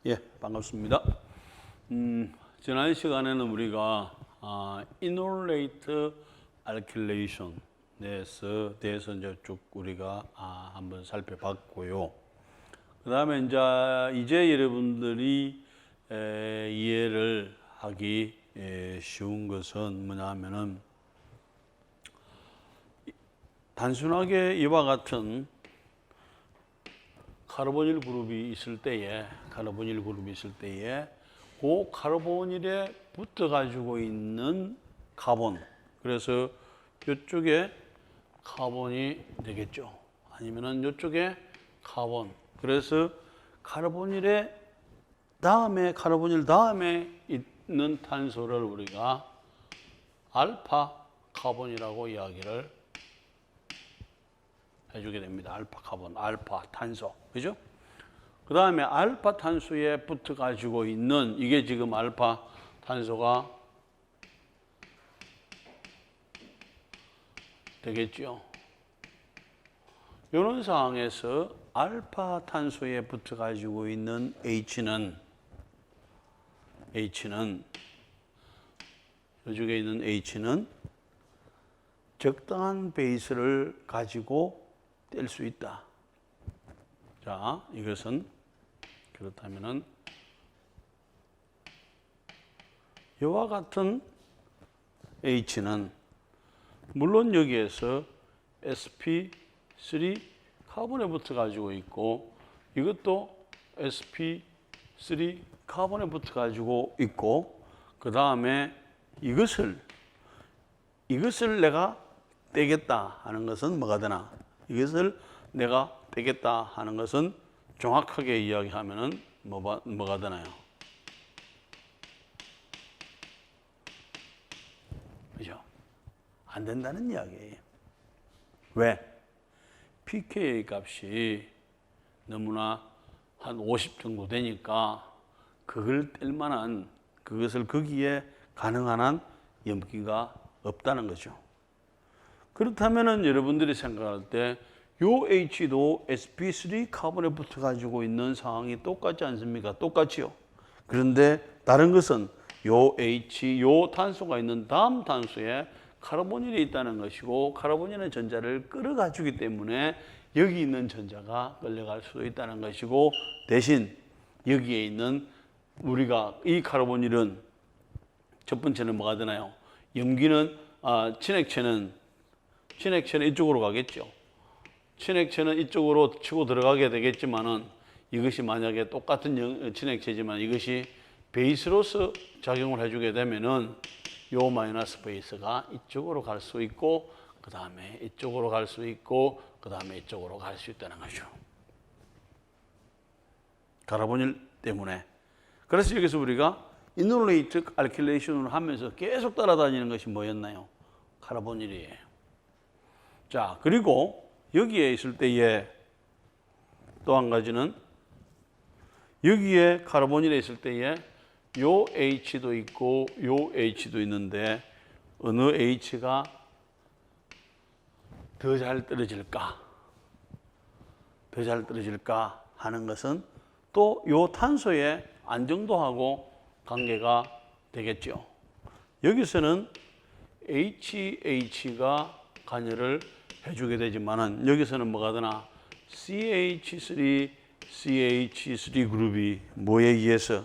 예, 반갑습니다. 지난 시간에는 우리가 이놀레이트 알킬레이션 대해서 이제 쭉 우리가 한번 살펴봤고요. 그 다음에 이제 여러분들이 이해를 하기 쉬운 것은 뭐냐면은 단순하게 이와 같은 카르보닐 그룹이 있을 때에 그 카르보닐에 붙어 가지고 있는 카본, 그래서 이쪽에 카본이 되겠죠. 아니면은 이쪽에 카본. 그래서 카르보닐 다음에 있는 탄소를 우리가 알파 카본이라고 이야기를 해주게 됩니다. 알파 카본, 알파 탄소, 그죠? 그 다음에 알파 탄소에 붙어 가지고 있는 이게 지금 알파 탄소가 되겠죠. 이런 상황에서 알파 탄소에 붙어 가지고 있는 H는 이쪽에 있는 H는 적당한 베이스를 가지고 뗄 수 있다. 자, 이것은 그렇다면은 이와 같은 H는 물론 여기에서 sp3 카본에 붙어 가지고 있고 이것도 sp3 카본에 붙어 가지고 있고 그 다음에 이것을 내가 떼겠다 하는 것은 뭐가 되나? 이것을 내가 떼겠다 하는 것은 정확하게 이야기하면은 뭐가 되나요? 그죠? 안 된다는 이야기예요. 왜? pKa 값이 너무나 한 50 정도 되니까 그걸 뗄 만한 그것을 거기에 가능한 한 염기가 없다는 거죠. 그렇다면은 여러분들이 생각할 때 요 H도 sp3 카본에 붙어 가지고 있는 상황이 똑같지 않습니까? 똑같지요. 그런데 다른 것은 요 탄소가 있는 다음 탄소에 카르보닐이 있다는 것이고 카르보닐의 전자를 끌어가주기 때문에 여기 있는 전자가 끌려갈 수도 있다는 것이고 대신 여기에 있는 우리가 이 카르보닐은 첫 번째는 뭐가 되나요? 염기는 친액체는 이쪽으로 가겠죠. 친액체는 이쪽으로 치고 들어가게 되겠지만은 이것이 만약에 똑같은 친액체지만 이것이 베이스로서 작용을 해주게 되면은 요 마이너스 베이스가 이쪽으로 갈 수 있고 그 다음에 이쪽으로 갈 수 있고 그 다음에 이쪽으로 갈 수 있다는 거죠. 카르보닐 때문에. 그래서 여기서 우리가 이놀레이트 알킬레이션을 하면서 계속 따라다니는 것이 뭐였나요? 카르보닐이에요. 자, 그리고 여기에 있을 때에 또 한 가지는 여기에 카르보닐에 있을 때에 요 H도 있고 요 H도 있는데 어느 H가 더 잘 떨어질까 하는 것은 또 요 탄소의 안정도하고 관계가 되겠죠. 여기서는 HH가 관여를 해주게 되지만은 여기서는 뭐가 되나? CH3 그룹이 뭐에 의해서?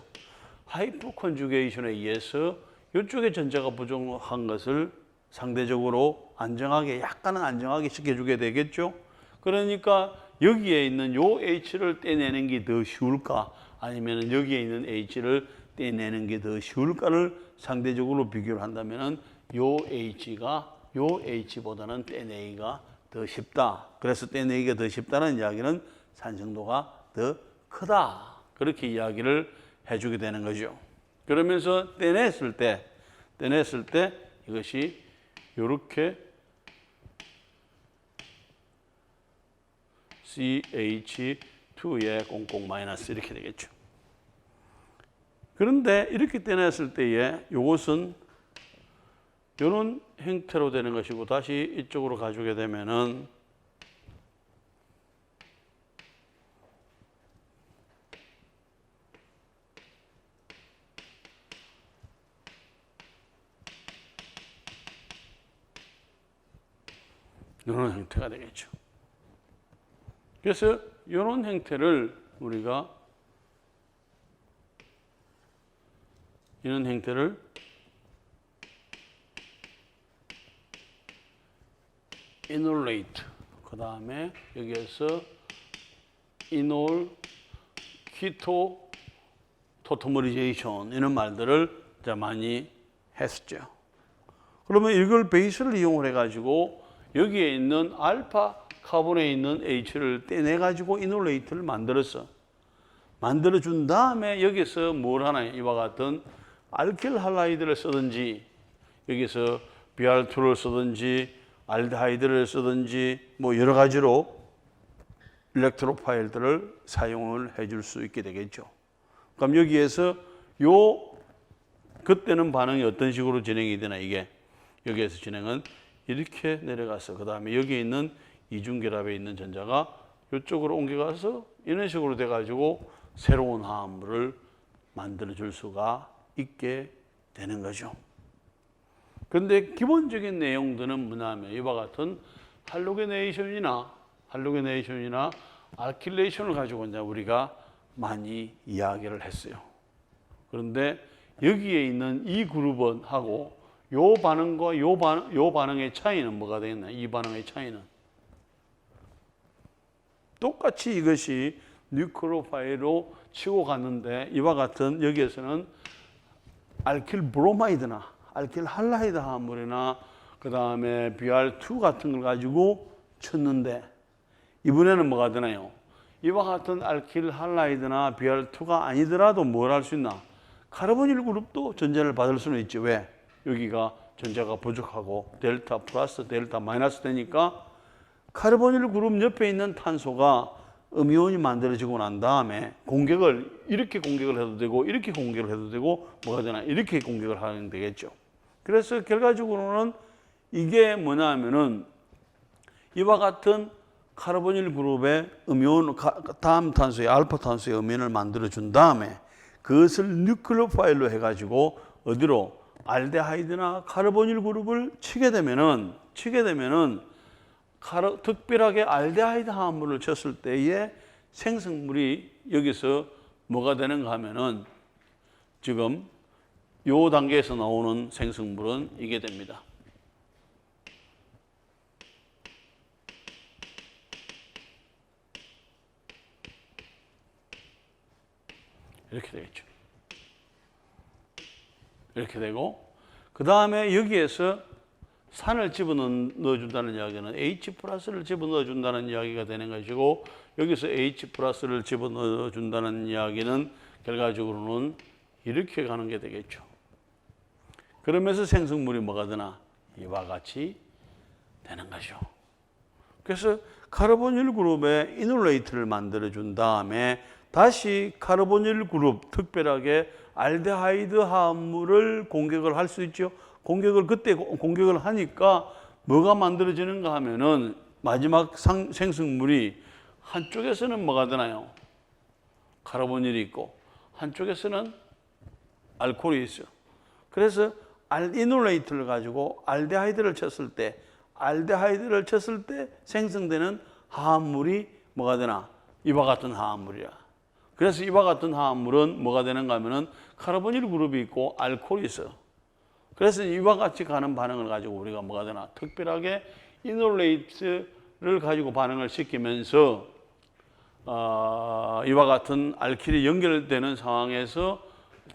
하이퍼 컨주게이션에 의해서 이쪽에 전자가 부족한 것을 상대적으로 약간은 안정하게 시켜주게 되겠죠. 그러니까 여기에 있는 요 H를 떼내는 게 더 쉬울까? 아니면 여기에 있는 H를 떼내는 게 더 쉬울까를 상대적으로 비교를 한다면은 요 H보다는 떼내기가 더 쉽다. 그래서 떼내기가 더 쉽다는 이야기는 산성도가 더 크다. 그렇게 이야기를 해주게 되는 거죠. 그러면서 떼냈을 때 이것이 이렇게 CH2에 꽁꽁 마이너스 이렇게 되겠죠. 그런데 이렇게 떼냈을 때에 이것은 이런 형태로 되는 것이고 다시 이쪽으로 가주게 되면은 이런 형태가 되겠죠. 그래서 이런 형태를 우리가 이런 형태를 inolate, 그 다음에 여기에서 inol, keto, tautomerization 이런 말들을 이제 많이 했었죠. 그러면 이걸 베이스를 이용을 해가지고 여기에 있는 알파 카본에 있는 H를 떼내가지고 inolate를 만들었어. 만들어준 다음에 여기서 뭘 하나요? 이와 같은 알킬 할라이드를 쓰든지 여기서 BR2를 쓰든지 알데하이드를 쓰든지 뭐 여러 가지로 일렉트로 파일들을 사용을 해줄 수 있게 되겠죠. 그럼 여기에서 그때는 반응이 어떤 식으로 진행이 되나 이게 여기에서 진행은 이렇게 내려가서 그 다음에 여기에 있는 이중결합에 있는 전자가 이쪽으로 옮겨가서 이런 식으로 돼가지고 새로운 화합물을 만들어 줄 수가 있게 되는 거죠. 그런데 기본적인 내용들은 뭐냐면 이와 같은 할로게네이션이나 알킬레이션을 가지고 이제 우리가 많이 이야기를 했어요. 그런데 여기에 있는 이 그룹은 하고 요 반응과 요 반응의 차이는 뭐가 되겠나? 이 반응의 차이는 똑같이 이것이 뉴크로파일로 치고 갔는데 이와 같은 여기에서는 알킬 브로마이드나 알킬 할라이드 화합물이나 그 다음에 BR2 같은 걸 가지고 쳤는데 이번에는 뭐가 되나요? 이와 같은 알킬 할라이드나 BR2가 아니더라도 뭘 할 수 있나? 카르보닐 그룹도 전자를 받을 수는 있죠. 왜? 여기가 전자가 부족하고 델타 플러스 델타 마이너스 되니까 카르보닐 그룹 옆에 있는 탄소가 음이온이 만들어지고 난 다음에 공격을 이렇게 공격을 해도 되고 이렇게 공격을 해도 되고 뭐가 되나? 이렇게 공격을 하면 되겠죠. 그래서 결과적으로는 이게 뭐냐면은 이와 같은 카르보닐 그룹의 음이온 다음 탄소의 알파 탄소의 음이온을 만들어 준 다음에 그것을 뉴클레오파일로 해가지고 어디로 알데하이드나 카르보닐 그룹을 치게 되면은 특별하게 알데하이드 화합물을 쳤을 때의 생성물이 여기서 뭐가 되는가 하면은 지금 요 단계에서 나오는 생성물은 이게 됩니다. 이렇게 되겠죠. 이렇게 되고 그 다음에 여기에서 산을 집어넣어준다는 이야기는 H 플러스를 집어넣어준다는 이야기가 되는 것이고 여기서 H 플러스를 집어넣어준다는 이야기는 결과적으로는 이렇게 가는 게 되겠죠. 그러면서 생성물이 뭐가 되나? 이와 같이 되는 거죠. 그래서 카르보닐 그룹에 이놀레이트를 만들어준 다음에 다시 카르보닐 그룹, 특별하게 알데하이드 화합물을 공격을 할 수 있죠. 그때 공격을 하니까 뭐가 만들어지는가 하면은 마지막 생성물이 한쪽에서는 뭐가 되나요? 카르보닐이 있고 한쪽에서는 알코올이 있어요. 그래서 이놀레이트를 가지고 알데하이드를 쳤을 때 생성되는 화합물이 뭐가 되나? 이와 같은 화합물이야. 그래서 이와 같은 화합물은 뭐가 되는가 하면은 카르보닐 그룹이 있고 알코올이 있어. 그래서 이와 같이 가는 반응을 가지고 우리가 뭐가 되나? 특별하게 이놀레이트를 가지고 반응을 시키면서 이와 같은 알킬이 연결되는 상황에서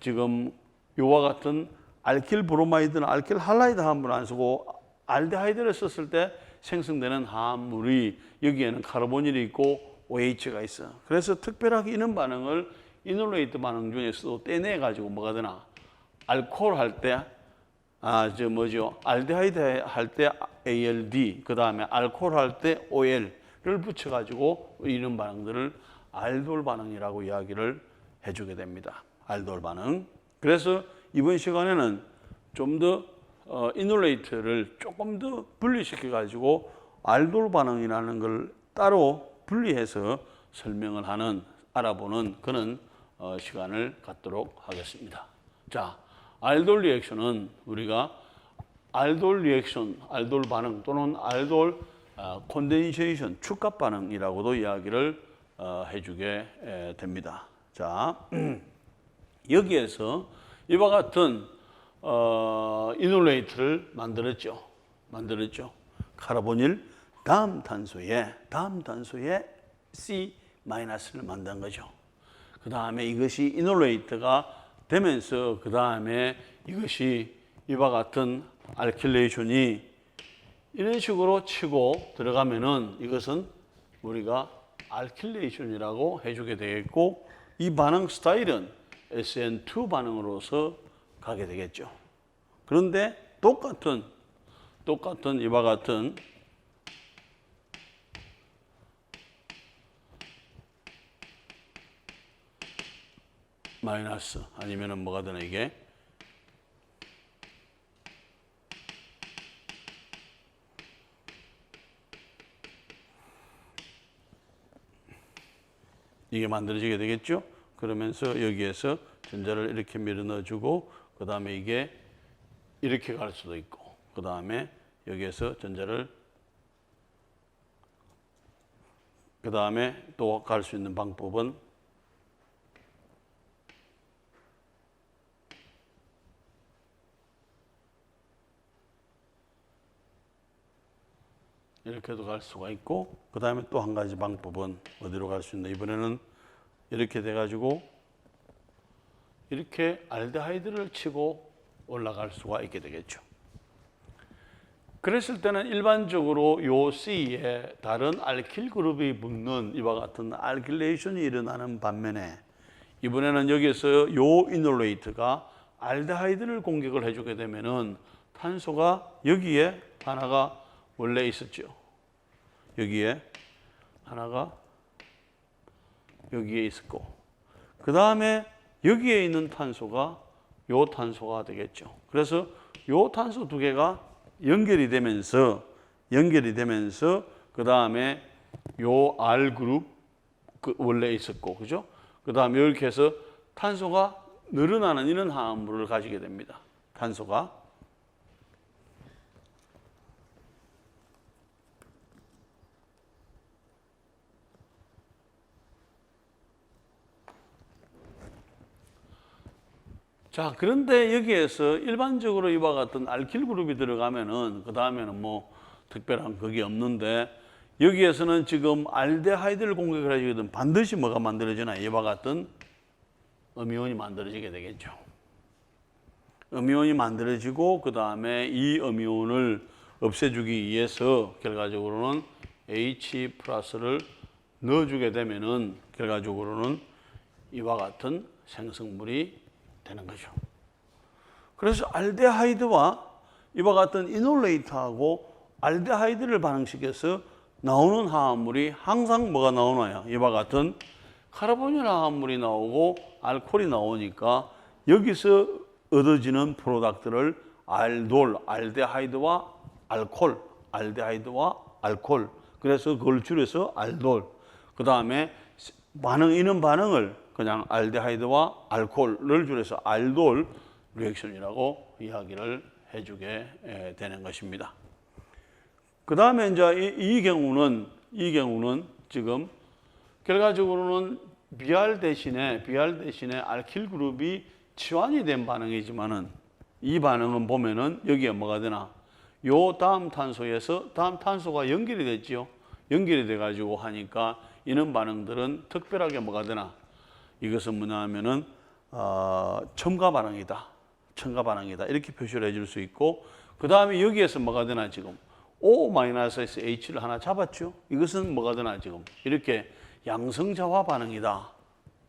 지금 이와 같은 알킬 브로마이드나 알킬 할라이드 화합물을 안 쓰고 알데하이드를 썼을 때 생성되는 화합물이 여기에는 카르보닐이 있고 OH가 있어. 그래서 특별하게 이런 반응을 이놀레이트 반응 중에서도 떼내 가지고 뭐가 되나? 알코올 할 때 알데하이드 할 때 ALD, 그 다음에 알코올 할 때 OL을 붙여 가지고 이런 반응들을 알돌 반응이라고 이야기를 해주게 됩니다. 알돌 반응. 그래서 이번 시간에는 좀 더 이놀레이트를 조금 더 분리시켜 가지고 알돌 반응이라는 걸 따로 분리해서 설명을 알아보는 그런 시간을 갖도록 하겠습니다. 자, 알돌 리액션은 우리가 알돌 리액션, 알돌 반응 또는 알돌 콘덴세이션 축갑 반응이라고도 이야기를 해주게 됩니다. 자, 여기에서 이와 같은 이놀레이트를 만들었죠. 카르보닐 다음 탄소에 C-를 만든 거죠. 그 다음에 이것이 이놀레이트가 되면서 그 다음에 이것이 이와 같은 알킬레이션이 이런 식으로 치고 들어가면은 이것은 우리가 알킬레이션이라고 해주게 되겠고, 이 반응 스타일은 SN2 반응으로서 가게 되겠죠. 그런데 똑같은 이와 같은 마이너스 아니면은 뭐가 되나 이게 만들어지게 되겠죠. 그러면서 여기에서 전자를 이렇게 밀어 넣어주고 그 다음에 이게 이렇게 갈 수도 있고 그 다음에 여기에서 전자를 그 다음에 또 갈 수 있는 방법은 이렇게도 갈 수가 있고 그 다음에 또 한 가지 방법은 어디로 갈 수 있나, 이번에는 이렇게 돼가지고 이렇게 알데하이드를 치고 올라갈 수가 있게 되겠죠. 그랬을 때는 일반적으로 요 C에 다른 알킬 그룹이 붙는 이와 같은 알킬레이션이 일어나는 반면에 이번에는 여기에서 요 이놀레이트가 알데하이드를 공격을 해주게 되면은 탄소가 여기에 하나가 원래 있었죠. 여기에 하나가 여기에 있었고 그 다음에 여기에 있는 탄소가 요 탄소가 되겠죠. 그래서 요 탄소 두 개가 연결이 되면서 그 다음에 요 R 그룹 원래 있었고 그죠? 그 다음에 이렇게 해서 탄소가 늘어나는 이런 화합물을 가지게 됩니다. 탄소가. 자, 그런데 여기에서 일반적으로 이와 같은 알킬 그룹이 들어가면은 그 다음에는 뭐 특별한 그게 없는데 여기에서는 지금 알데하이드를 공격을 해주거든 반드시 뭐가 만들어지나, 이와 같은 음이온이 만들어지게 되겠죠. 음이온이 만들어지고 그 다음에 이 음이온을 없애주기 위해서 결과적으로는 H 플러스를 넣어주게 되면은 결과적으로는 이와 같은 생성물이 되는 거죠. 그래서 알데하이드와 이와 같은 이놀레이트하고 알데하이드를 반응시켜서 나오는 화합물이 항상 뭐가 나오나요? 이와 같은 카르보닐 화합물이 나오고 알코올이 나오니까 여기서 얻어지는 프로덕트를 알돌, 알데하이드와 알콜, 그래서 그걸 줄여서 알돌. 그 다음에 이는 반응을 그냥 알데하이드와 알코올을 줄여서 알돌 리액션이라고 이야기를 해주게 되는 것입니다. 그 다음에 이제 이 경우는 지금 결과적으로는 BR 대신에 알킬 그룹이 치환이 된 반응이지만은 이 반응은 보면은 여기에 뭐가 되나? 요 다음 탄소에서 다음 탄소가 연결이 됐지요. 연결이 돼가지고 하니까 이런 반응들은 특별하게 뭐가 되나? 이것은 뭐냐 하면은 첨가 반응이다. 이렇게 표시를 해줄 수 있고 그 다음에 여기에서 뭐가 되나 지금 O-H를 하나 잡았죠. 이것은 뭐가 되나 지금 이렇게 양성자화 반응이다.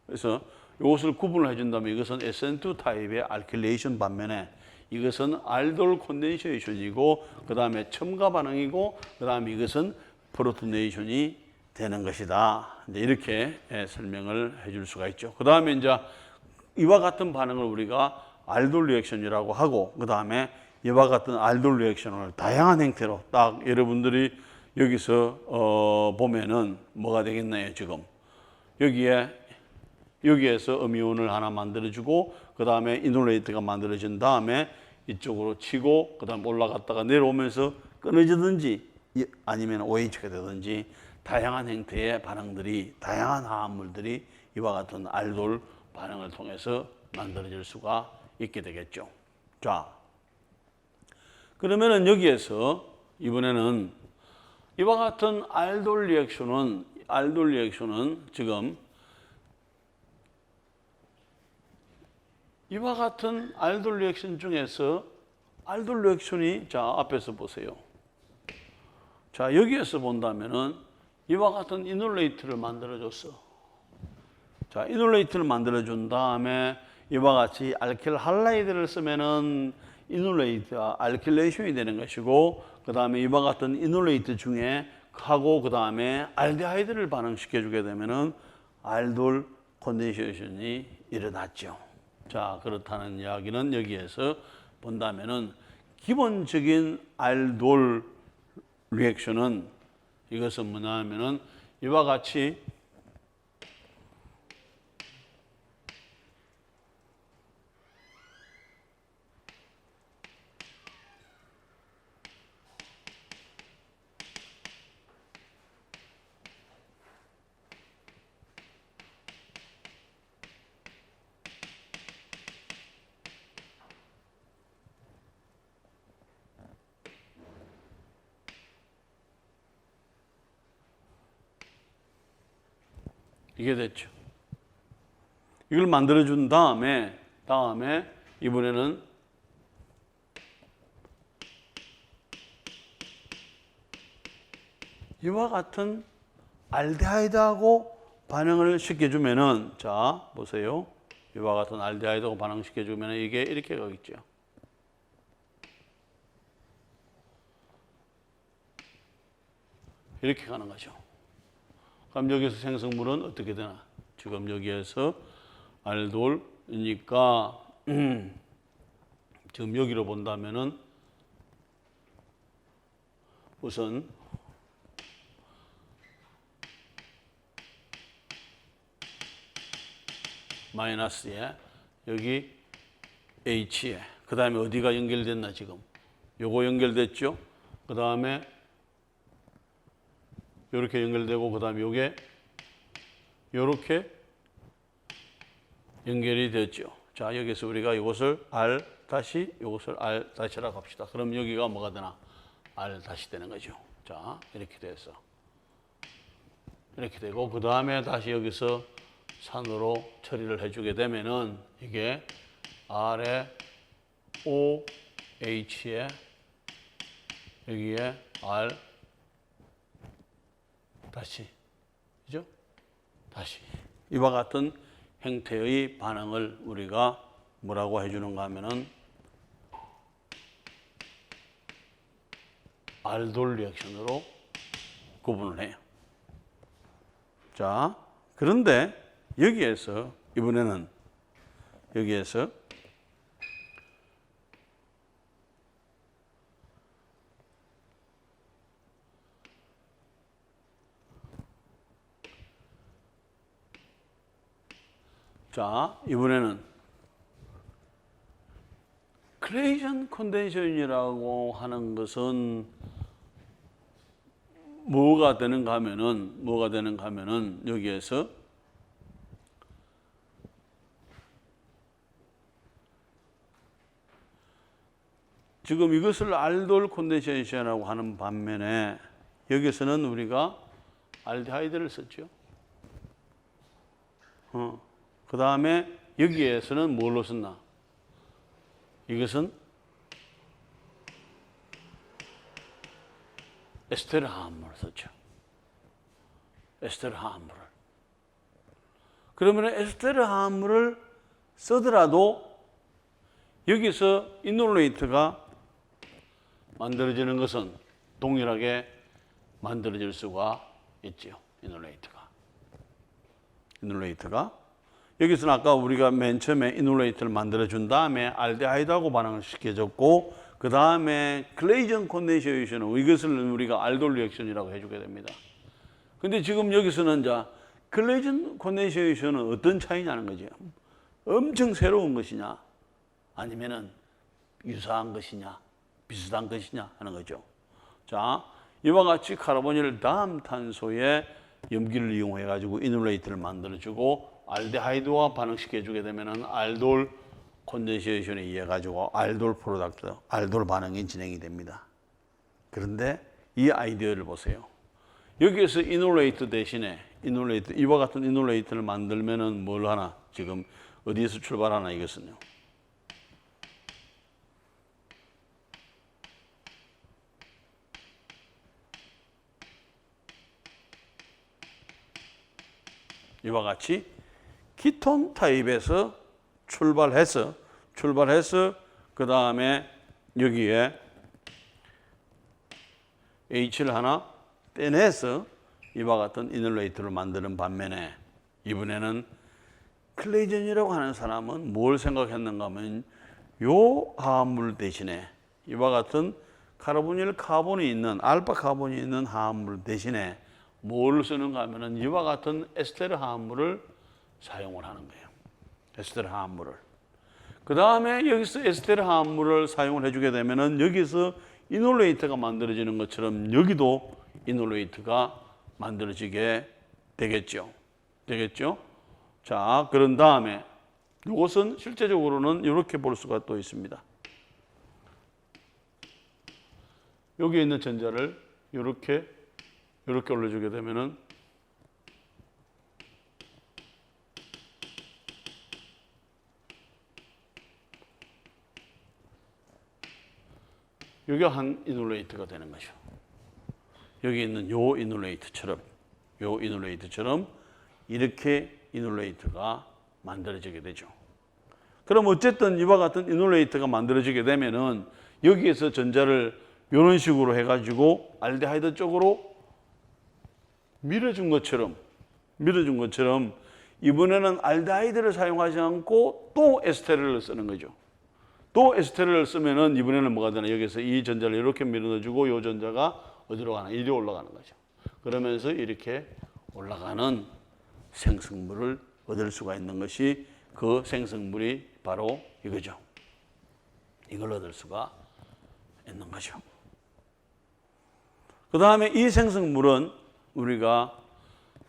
그래서 이것을 구분을 해준다면 이것은 SN2 타입의 알킬레이션 반면에 이것은 알돌 콘덴세이션이고 그 다음에 첨가 반응이고 그 다음에 이것은 프로토네이션이 되는 것이다. 이제 이렇게 설명을 해줄 수가 있죠. 그 다음에 이제 이와 같은 반응을 우리가 알돌 리액션이라고 하고 그 다음에 이와 같은 알돌 리액션을 다양한 형태로 딱 여러분들이 여기서 보면은 뭐가 되겠나요? 지금 여기에서 음이온을 하나 만들어주고 그 다음에 이놀레이트가 만들어진 다음에 이쪽으로 치고 그 다음에 올라갔다가 내려오면서 끊어지든지 아니면 OH가 되든지 다양한 형태의 반응들이, 다양한 화합물들이 이와 같은 알돌 반응을 통해서 만들어질 수가 있게 되겠죠. 자, 그러면은 여기에서 이번에는 이와 같은 알돌 리액션은 지금 이와 같은 알돌 리액션 중에서 알돌 리액션이, 자, 앞에서 보세요. 자, 여기에서 본다면은 이와 같은 이놀레이트를 만들어줬어. 자, 이놀레이트를 만들어준 다음에 이와 같이 알킬 할라이드를 쓰면은 이놀레이트가 알킬레이션이 되는 것이고, 그 다음에 이와 같은 이놀레이트 중에 하고 그 다음에 알데하이드를 반응시켜 주게 되면은 알돌 컨덴세이션이 일어났죠. 자, 그렇다는 이야기는 여기에서 본다면은 기본적인 알돌 리액션은 이것은 뭐냐면은 이와 같이 이게 됐죠. 이걸 만들어준 다음에 이번에는 이와 같은 알데하이드하고 반응을 시켜주면은, 자, 보세요. 이와 같은 알데하이드하고 반응시켜주면은 이게 이렇게 가겠죠. 이렇게 가는 거죠. 그럼 여기서 생성물은 어떻게 되나? 지금 여기에서 알돌이니까 지금 여기로 본다면은 우선 마이너스에 여기 H에 그 다음에 어디가 연결됐나 지금? 요거 연결됐죠? 그 다음에 이렇게 연결되고 그 다음에 요게 요렇게 연결이 됐죠. 자, 여기서 우리가 이것을 R 다시 이것을 R 다시라고 합시다. 그럼 여기가 뭐가 되나? R 다시 되는 거죠. 자, 이렇게 돼서 이렇게 되고 그 다음에 다시 여기서 산으로 처리를 해주게 되면은 이게 R에 O H에 여기에 R 다시, 그죠? 다시. 이와 같은 형태의 반응을 우리가 뭐라고 해주는가 하면은 알돌 리액션으로 구분을 해요. 자, 그런데 여기에서 이번에는 여기에서 자, 이번에는 클레이션 컨덴세이션이라고 하는 것은 뭐가 되는가 하면은 여기에서 지금 이것을 알돌 컨덴세이션이라고 하는 반면에 여기서는 우리가 알데하이드를 썼죠. 그 다음에 여기에서는 뭘로 썼나? 이것은 에스테르 화합물을 썼죠. 에스테르 화합물을. 그러면 에스테르 화합물을 쓰더라도 여기서 이놀레이트가 만들어지는 것은 동일하게 만들어질 수가 있죠. 이놀레이트가. 여기서는 아까 우리가 맨 처음에 이놀레이트를 만들어준 다음에 알데하이드하고 반응을 시켜줬고 그 다음에 클레이션 컨덴세이션은 이것을 우리가 알돌 리액션이라고 해주게 됩니다. 근데 지금 여기서는 자 클레이션 컨덴세이션은 어떤 차이냐는 거죠. 엄청 새로운 것이냐 아니면은 유사한 것이냐 비슷한 것이냐 하는 거죠. 자, 이와 같이 카르보닐 다음 탄소에 염기를 이용해 가지고 이놀레이트를 만들어주고 알데하이드와 반응시켜주게 되면은 알돌 콘덴세이션에 의해 가지고 알돌 프로덕트, 알돌 반응이 진행이 됩니다. 그런데 이 아이디어를 보세요. 여기에서 이놀레이트 대신에 이놀레이트, 이와 같은 이놀레이트를 만들면은 뭘 하나? 지금 어디에서 출발하나 이것은요. 이와 같이 키톤 타입에서 출발해서 그 다음에 여기에 H를 하나 떼내서 이와 같은 이놀레이트를 만드는 반면에 이번에는 클레이전이라고 하는 사람은 뭘 생각했는가 하면 요 화합물 대신에 이와 같은 카르보닐 카본이 있는 알파 카본이 있는 화합물 대신에 뭘 쓰는가 하면은 이와 같은 에스테르 화합물을 사용을 하는 거예요. 에스테르 화합물을. 그 다음에 여기서 에스테르 화합물을 사용을 해주게 되면은 여기서 이놀레이트가 만들어지는 것처럼 여기도 이놀레이트가 만들어지게 되겠죠. 자, 그런 다음에 이것은 실제적으로는 이렇게 볼 수가 또 있습니다. 여기에 있는 전자를 이렇게 올려주게 되면은 여기가 한 이놀레이트가 되는 거죠. 여기 있는 요 이놀레이트처럼 이렇게 이놀레이트가 만들어지게 되죠. 그럼 어쨌든 이와 같은 이놀레이트가 만들어지게 되면은 여기에서 전자를 이런 식으로 해가지고 알데하이드 쪽으로 밀어준 것처럼 이번에는 알데하이드를 사용하지 않고 또 에스테르를 쓰는 거죠. 또 에스테르를 쓰면은 이번에는 뭐가 되나? 여기서 이 전자를 이렇게 밀어넣어주고 이 전자가 어디로 가나? 이리 올라가는 거죠. 그러면서 이렇게 올라가는 생성물을 얻을 수가 있는 것이 그 생성물이 바로 이거죠. 이걸 얻을 수가 있는 거죠. 그 다음에 이 생성물은 우리가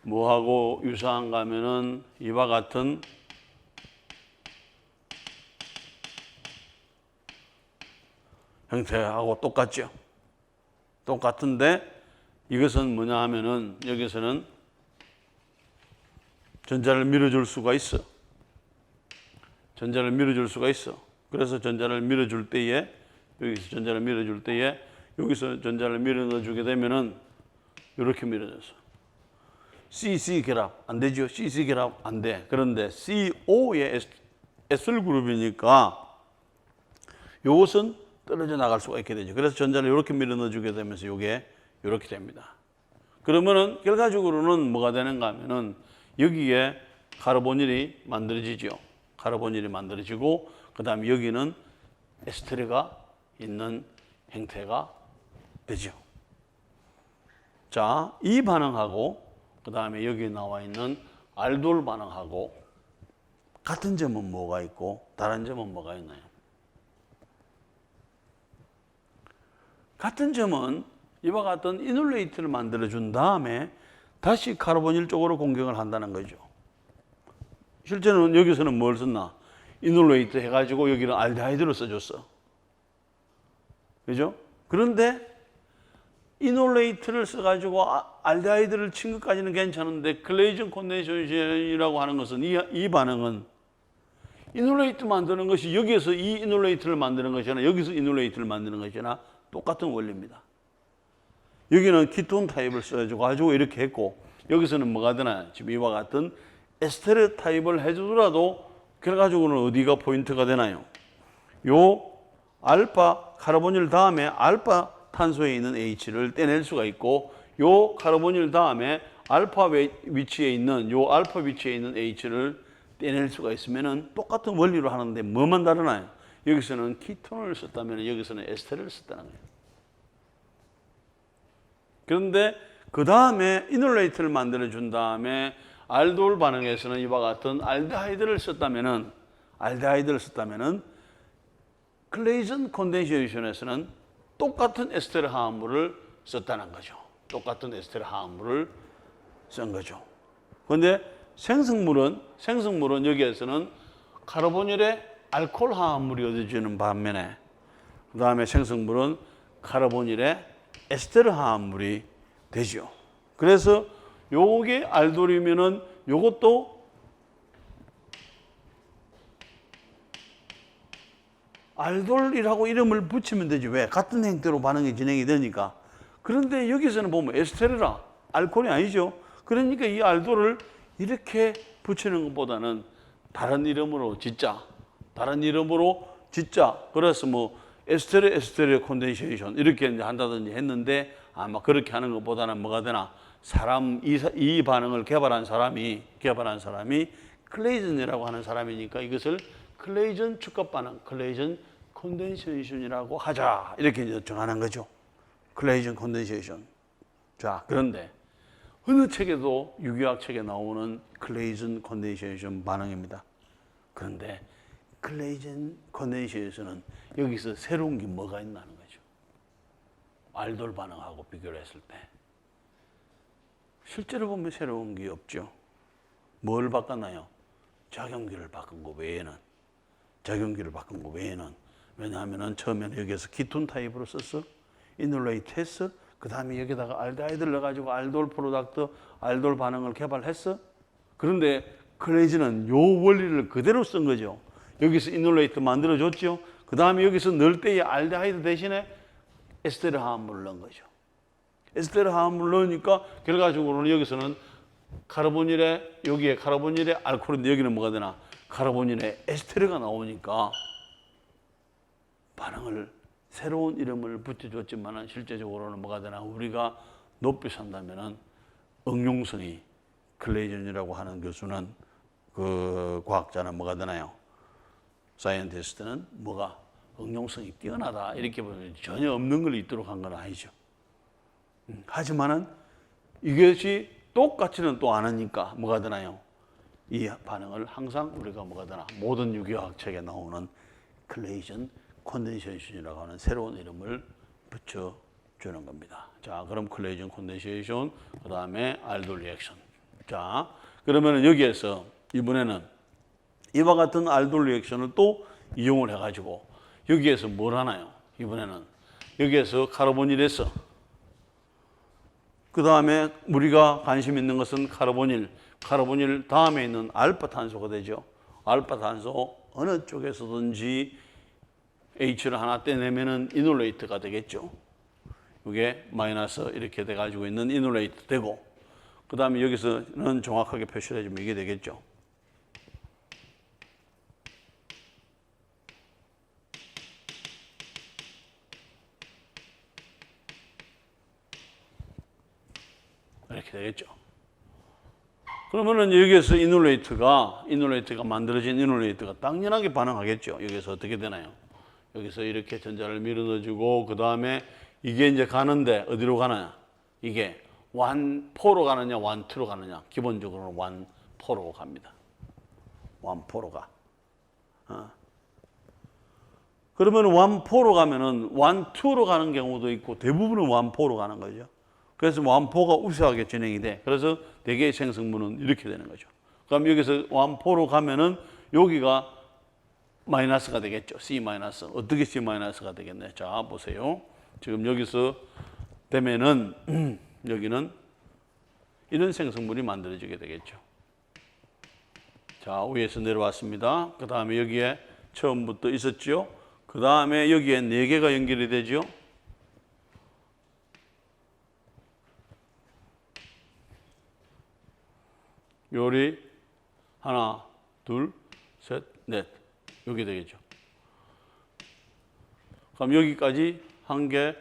뭐하고 유사한가 하면은 이와 같은 형태하고 똑같죠. 똑같은데 이것은 뭐냐 하면은 여기서는 전자를 밀어줄 수가 있어. 그래서 전자를 밀어줄 때에 여기서 전자를 밀어 넣어주게 되면은 이렇게 밀어져서 CC 결합 안 되죠. CC 결합 안 돼. 그런데 CO의 에슬 그룹이니까 이것은 떨어져 나갈 수가 있게 되죠. 그래서 전자를 이렇게 밀어 넣어주게 되면서 이게 이렇게 됩니다. 그러면은 결과적으로는 뭐가 되는가 하면은 여기에 카르보닐이 만들어지죠. 카르보닐이 만들어지고 그 다음에 여기는 에스테르가 있는 형태가 되죠. 자, 이 반응하고 그 다음에 여기 나와 있는 알돌 반응하고 같은 점은 뭐가 있고 다른 점은 뭐가 있나요? 같은 점은 이와 같은 이놀레이트를 만들어준 다음에 다시 카르보닐 쪽으로 공격을 한다는 거죠. 실제는 여기서는 뭘 썼나? 이놀레이트 해가지고 여기는 알데하이드를 써줬어. 그죠? 그런데 이놀레이트를 써가지고 알데하이드를 친 것까지는 괜찮은데 클레이전 콘덴세이션이라고 하는 것은 이 반응은 이놀레이트 만드는 것이 여기에서 이 이놀레이트를 만드는 것이나 여기서 이놀레이트를 만드는 것이나 똑같은 원리입니다. 여기는 키톤 타입을 써가지고 이렇게 했고 여기서는 뭐가 되나? 지금 이와 같은 에스테르 타입을 해주더라도 결과적으로는 어디가 포인트가 되나요? 요 알파 카르보닐 다음에 알파 탄소에 있는 H를 떼낼 수가 있고 요 카르보닐 다음에 알파 위치에 있는 H를 떼낼 수가 있으면은 똑같은 원리로 하는데 뭐만 다르나요? 여기서는 키톤을 썼다면 여기서는 에스테르를 썼다는 거예요. 그런데 그 다음에 이놀레이트를 만들어준 다음에 알돌 반응에서는 이와 같은 알데하이드를 썼다면은 클레이전 콘덴세이션에서는 똑같은 에스테르 화합물을 썼다는 거죠. 똑같은 에스테르 화합물을 쓴 거죠. 그런데 생성물은 여기에서는 카르보닐의 알코올 화합물이 얻어지는 반면에 그 다음에 생성물은 카르보닐의 에스테르 화합물이 되죠. 그래서 요게 알돌이면은 요것도 알돌이라고 이름을 붙이면 되지. 왜? 같은 형태로 반응이 진행이 되니까. 그런데 여기서는 보면 에스테르라 알코올이 아니죠. 그러니까 이 알돌을 이렇게 붙이는 것보다는 다른 이름으로 짓자. 그래서 뭐 에스테르 콘덴세이션 이렇게 이제 한다든지 했는데 아마 그렇게 하는 것보다는 뭐가 되나? 이 반응을 개발한 사람이 클레이전이라고 하는 사람이니까 이것을 클레이전 축합 반응, 클레이전 콘덴세이션이라고 하자. 이렇게 이제 정하는 거죠. 클레이전 콘덴세이션. 자, 그런데 어느 책에도 유기화학 책에 나오는 클레이전 콘덴세이션 반응입니다. 그런데 클레이전 콘덴세이션은 여기서 새로운 게 뭐가 있나는 거죠. 알돌 반응하고 비교를 했을 때. 실제로 보면 새로운 게 없죠. 뭘 바꿨나요? 작용기를 바꾼 거 외에는. 왜냐하면 처음에는 여기에서 키톤 타입으로 썼어. 이놀레이트 했어. 그 다음에 여기다가 알데하이드를 넣어가지고 알돌 프로덕트, 알돌 반응을 개발했어. 그런데 클레이전은 요 원리를 그대로 쓴 거죠. 여기서 이놀레이트 만들어줬죠. 그 다음에 여기서 넣을 때의 알데하이드 대신에 에스테르 화합물을 넣은 거죠. 에스테르 화합물을 넣으니까 결과적으로는 여기서는 여기에 카르보닐의 알코올인데 여기는 뭐가 되나? 카르보닐의 에스테르가 나오니까 반응을 새로운 이름을 붙여줬지만 실제적으로는 뭐가 되나? 우리가 높이 산다면은 응용성이 클레이전이라고 하는 교수는 그 과학자는 뭐가 되나요? 사이언티스트는 뭐가 응용성이 뛰어나다 이렇게 보면 전혀 없는 걸 있도록 한 건 아니죠. 하지만은 이것이 똑같이는 또 안 하니까 뭐가 되나요? 이 반응을 항상 우리가 뭐가 되나? 모든 유기화학 책에 나오는 클레이전 콘덴세이션이라고 하는 새로운 이름을 붙여주는 겁니다. 자, 그럼 클레이전 콘덴세이션, 그 다음에 알돌 리액션. 자, 그러면 여기에서 이번에는 이와 같은 알돌 리액션을 또 이용을 해가지고 여기에서 뭘 하나요? 이번에는 여기에서 카르보닐에서 그 다음에 우리가 관심 있는 것은 카르보닐 다음에 있는 알파탄소가 되죠. 알파탄소 어느 쪽에서든지 H를 하나 떼내면은 이놀레이트가 되겠죠. 이게 마이너스 이렇게 돼가지고 있는 이놀레이트 되고, 그 다음에 여기서는 정확하게 표시를 해주면 이게 되겠죠. 이렇게 되겠죠. 그러면은 여기에서 이놀레이트가 만들어진 이놀레이트가 당연하게 반응하겠죠. 여기서 어떻게 되나요? 여기서 이렇게 전자를 밀어넣어주고, 그 다음에 이게 이제 가는데 어디로 가느냐? 이게 완포로 가느냐, 완투로 가느냐? 기본적으로는 완포로 갑니다. 완포로 가. 그러면 완포로 가면은 완투로 가는 경우도 있고 대부분은 완포로 가는 거죠. 그래서 완포가 우수하게 진행이 돼. 그래서 대개의 생성물은 이렇게 되는 거죠. 그럼 여기서 완포로 가면은 여기가 마이너스가 되겠죠. C 마이너스. 어떻게 C 마이너스가 되겠네. 자, 보세요. 지금 여기서 되면은 여기는 이런 생성물이 만들어지게 되겠죠. 자, 위에서 내려왔습니다. 그 다음에 여기에 처음부터 있었죠. 그 다음에 여기에 4개가 연결이 되죠. 요리 하나, 둘, 셋, 넷. 여기 되겠죠. 그럼 여기까지 1개,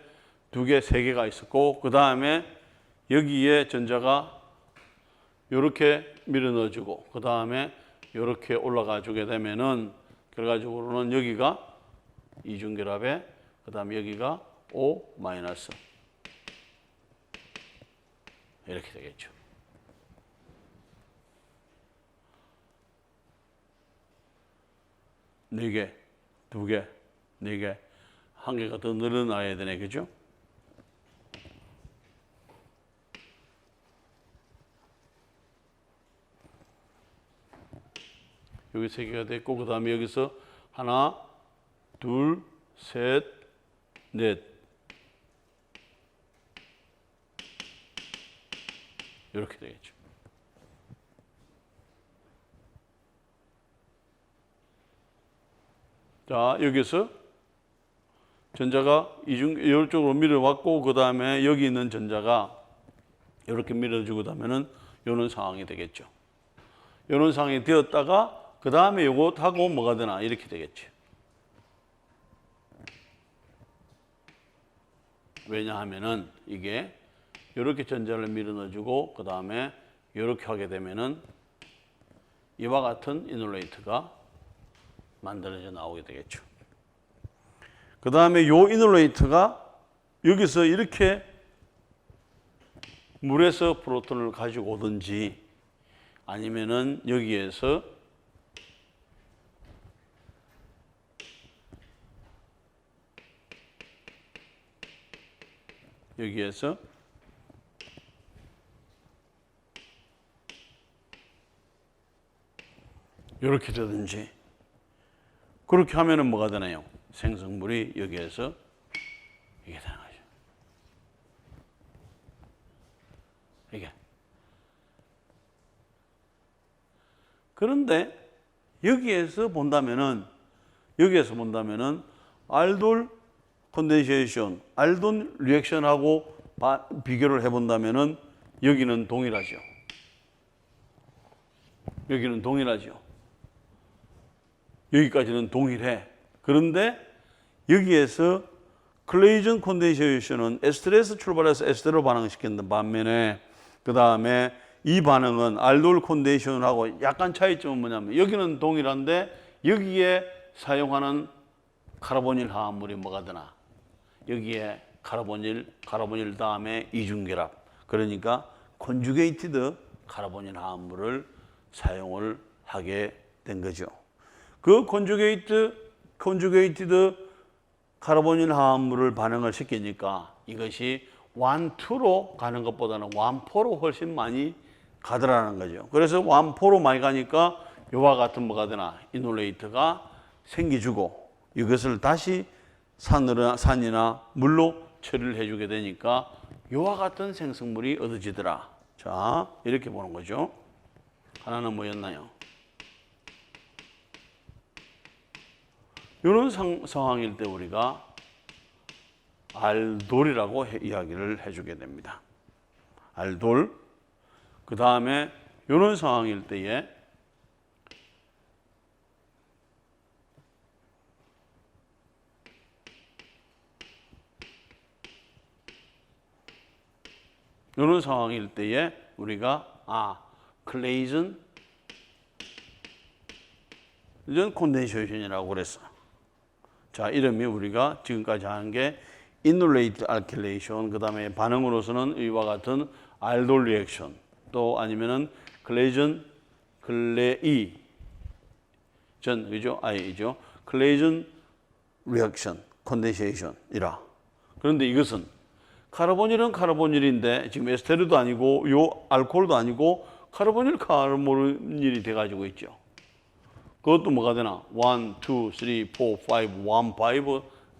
2개, 3개가 있었고, 그 다음에 여기에 전자가 이렇게 밀어 넣어주고, 그 다음에 이렇게 올라가 주게 되면은 결과적으로는 여기가 이중결합에, 그 다음에 여기가 O 마이너스. 이렇게 되겠죠. 네 개, 2개, 4개, 1개가 더 늘어나야 되네, 그죠? 여기 3개가 됐고 그 다음에 여기서 하나, 둘, 셋, 넷 이렇게 되겠죠. 자, 여기서 전자가 이쪽으로 밀어왔고 그 다음에 여기 있는 전자가 이렇게 밀어주고 나면은 이런 상황이 되겠죠. 이런 상황이 되었다가 그 다음에 요것하고 뭐가 되나 이렇게 되겠죠. 왜냐하면은 이게 이렇게 전자를 밀어 넣어주고 그 다음에 이렇게 하게 되면은 이와 같은 이놀레이트가 만들어져 나오게 되겠죠. 그 다음에 요 이놀레이트가 여기서 이렇게 물에서 프로톤을 가지고 오든지 아니면은 여기에서 이렇게 되든지 그렇게 하면은 뭐가 되나요? 생성물이 여기에서 이게 되는 거죠. 이게. 그런데 여기에서 본다면은 알돌 컨덴세이션, 알돈 리액션하고 비교를 해본다면은 여기는 동일하죠. 여기는 동일하죠. 여기까지는 동일해. 그런데 여기에서 클레이전 컨덴세이션은 에스테르에서 출발해서 에스테르로 반응시키는 반면에 그 다음에 이 반응은 알돌 컨덴세이션하고 약간 차이점은 뭐냐면 여기는 동일한데 여기에 사용하는 카르보닐 화합물이 뭐가 되나? 여기에 카르보닐 다음에 이중결합. 그러니까 컨주게이티드 카르보닐 화합물을 사용을 하게 된 거죠. 그 컨주게이티드 카르보닐 화합물을 반응을 시키니까 이것이 1, 2로 가는 것보다는 1, 4로 훨씬 많이 가더라는 거죠. 그래서 1, 4로 많이 가니까 이와 같은 뭐가 되나? 이놀레이트가 생기주고 이것을 다시 산이나 물로 처리를 해주게 되니까 이와 같은 생성물이 얻어지더라. 자, 이렇게 보는 거죠. 하나는 뭐였나요? 이런 상황일 때 우리가 알돌이라고 이야기를 해주게 됩니다. 알돌. 그 다음에 이런 상황일 때에 우리가 클레이전 콘덴세이션이라고 그랬어. 자, 이름이 우리가 지금까지 한 게 이놀레이트 알킬레이션, 그 다음에 반응으로서는 이와 같은 알돌 리액션, 또 아니면은 클레이전 그죠? 클레이전 리액션, 콘덴세이션이라. 그런데 이것은 카르보닐은 카르보닐인데 지금 에스테르도 아니고 요 알코올도 아니고 카르보닐이 돼가지고 있죠. 그것도 뭐가 되나? 1, 2, 3, 4, 5, 5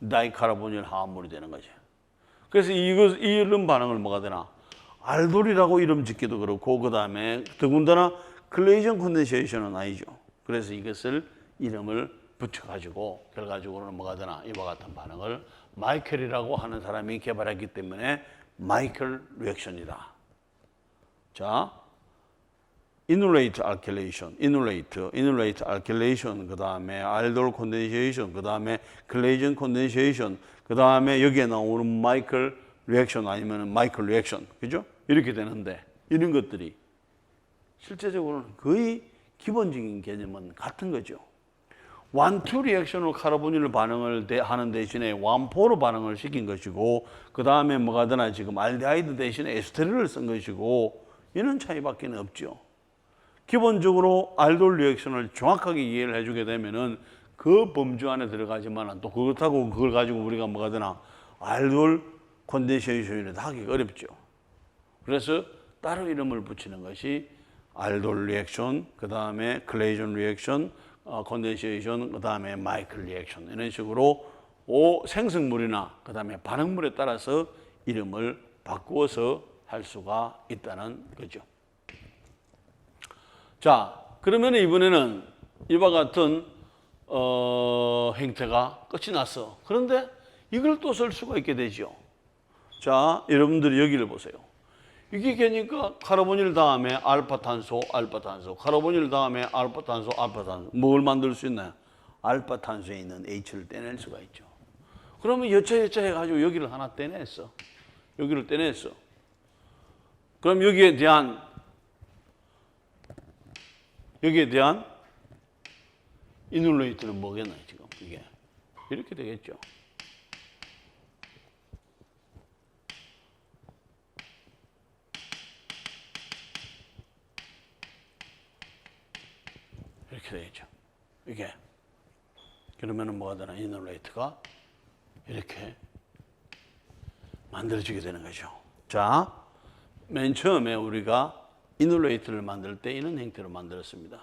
다이카르보닐 화합물이 되는 거죠. 그래서 이런 반응을 뭐가 되나? 알돌이라고 이름 짓기도 그렇고 그 다음에 더군다나 클레이전 컨덴세이션은 아니죠. 그래서 이것을 이름을 붙여가지고 결과적으로는 뭐가 되나? 이와 같은 반응을 마이켈이라고 하는 사람이 개발했기 때문에 마이켈 리액션이다. 자, 이놀레이트 알킬레이션, 이놀레이트 알킬레이션, 그 다음에 알돌 콘덴세이션, 그 다음에 클레이전 콘덴세이션, 그 다음에 여기에 나오는 마이클 리액션 아니면 마이클 리액션, 그죠? 이렇게 되는데 이런 것들이 실제적으로는 거의 기본적인 개념은 같은 거죠. 1, 2 리액션으로 카르보닐 반응을 하는 대신에 1, 4로 반응을 시킨 것이고 그 다음에 뭐가 되나 지금 알데하이드 대신에 에스테르를 쓴 것이고 이런 차이밖에 없죠. 기본적으로 알돌 리액션을 정확하게 이해를 해주게 되면은 그 범주 안에 들어가지만 또 그렇다고 그걸 가지고 우리가 뭐가 되나 알돌 컨덴세이션이라도 하기가 어렵죠. 그래서 따로 이름을 붙이는 것이 알돌 리액션, 그 다음에 클레이전 리액션, 컨덴세이션, 그 다음에 마이클 리액션 이런 식으로 생성물이나 그 다음에 반응물에 따라서 이름을 바꾸어서 할 수가 있다는 거죠. 자, 그러면 이번에는 이와 같은 행태가 끝이 났어. 그런데 이걸 또 쓸 수가 있게 되죠. 자, 여러분들이 여기를 보세요. 이게 걔니까 카르보닐 다음에 알파탄소, 알파탄소, 카르보닐 다음에 알파탄소, 알파탄소. 뭘 만들 수 있나요? 알파탄소에 있는 H를 떼낼 수가 있죠. 그러면 여차 해가지고 여기를 하나 떼냈어. 여기를 떼냈어. 그럼 여기에 대한 이눌레이트는 뭐겠나요, 지금? 이게. 이렇게 되겠죠. 이렇게 되겠죠. 이게. 그러면은 뭐가 되나? 이눌레이트가 이렇게 만들어지게 되는 거죠. 자, 맨 처음에 우리가 이눌레이트를 만들 때 이런 형태로 만들었습니다.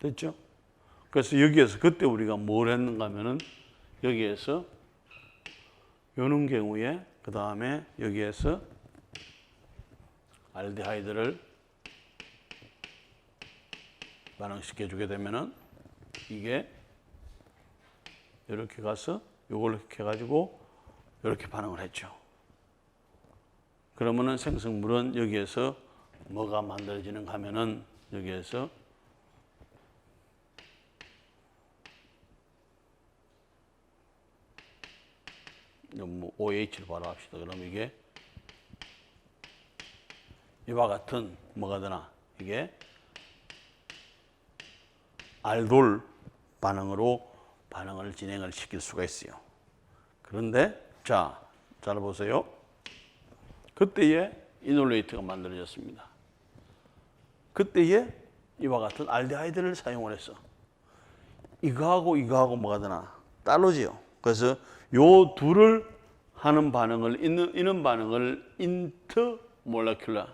됐죠? 그래서 여기에서 그때 우리가 뭘 했는가 하면은 여기에서 요런 경우에 그 다음에 여기에서 알데하이드를 반응시켜 주게 되면은 이게 이렇게 가서 요걸 이렇게 해가지고 이렇게 반응을 했죠. 그러면은 생성물은 여기에서 뭐가 만들어지는가 하면은 여기에서 뭐 OH를 바로 합시다. 그럼 이게 이와 같은 뭐가 되나? 이게 알돌 반응으로 반응을 진행을 시킬 수가 있어요. 그런데 자, 잘 보세요. 그때에 이놀레이트가 만들어졌습니다. 그때에 이와 같은 알데하이드를 사용을 했어. 이거하고 뭐가 되나? 따로지요. 그래서 요 둘을 하는 반응을 이런 반응을 인터몰레큘러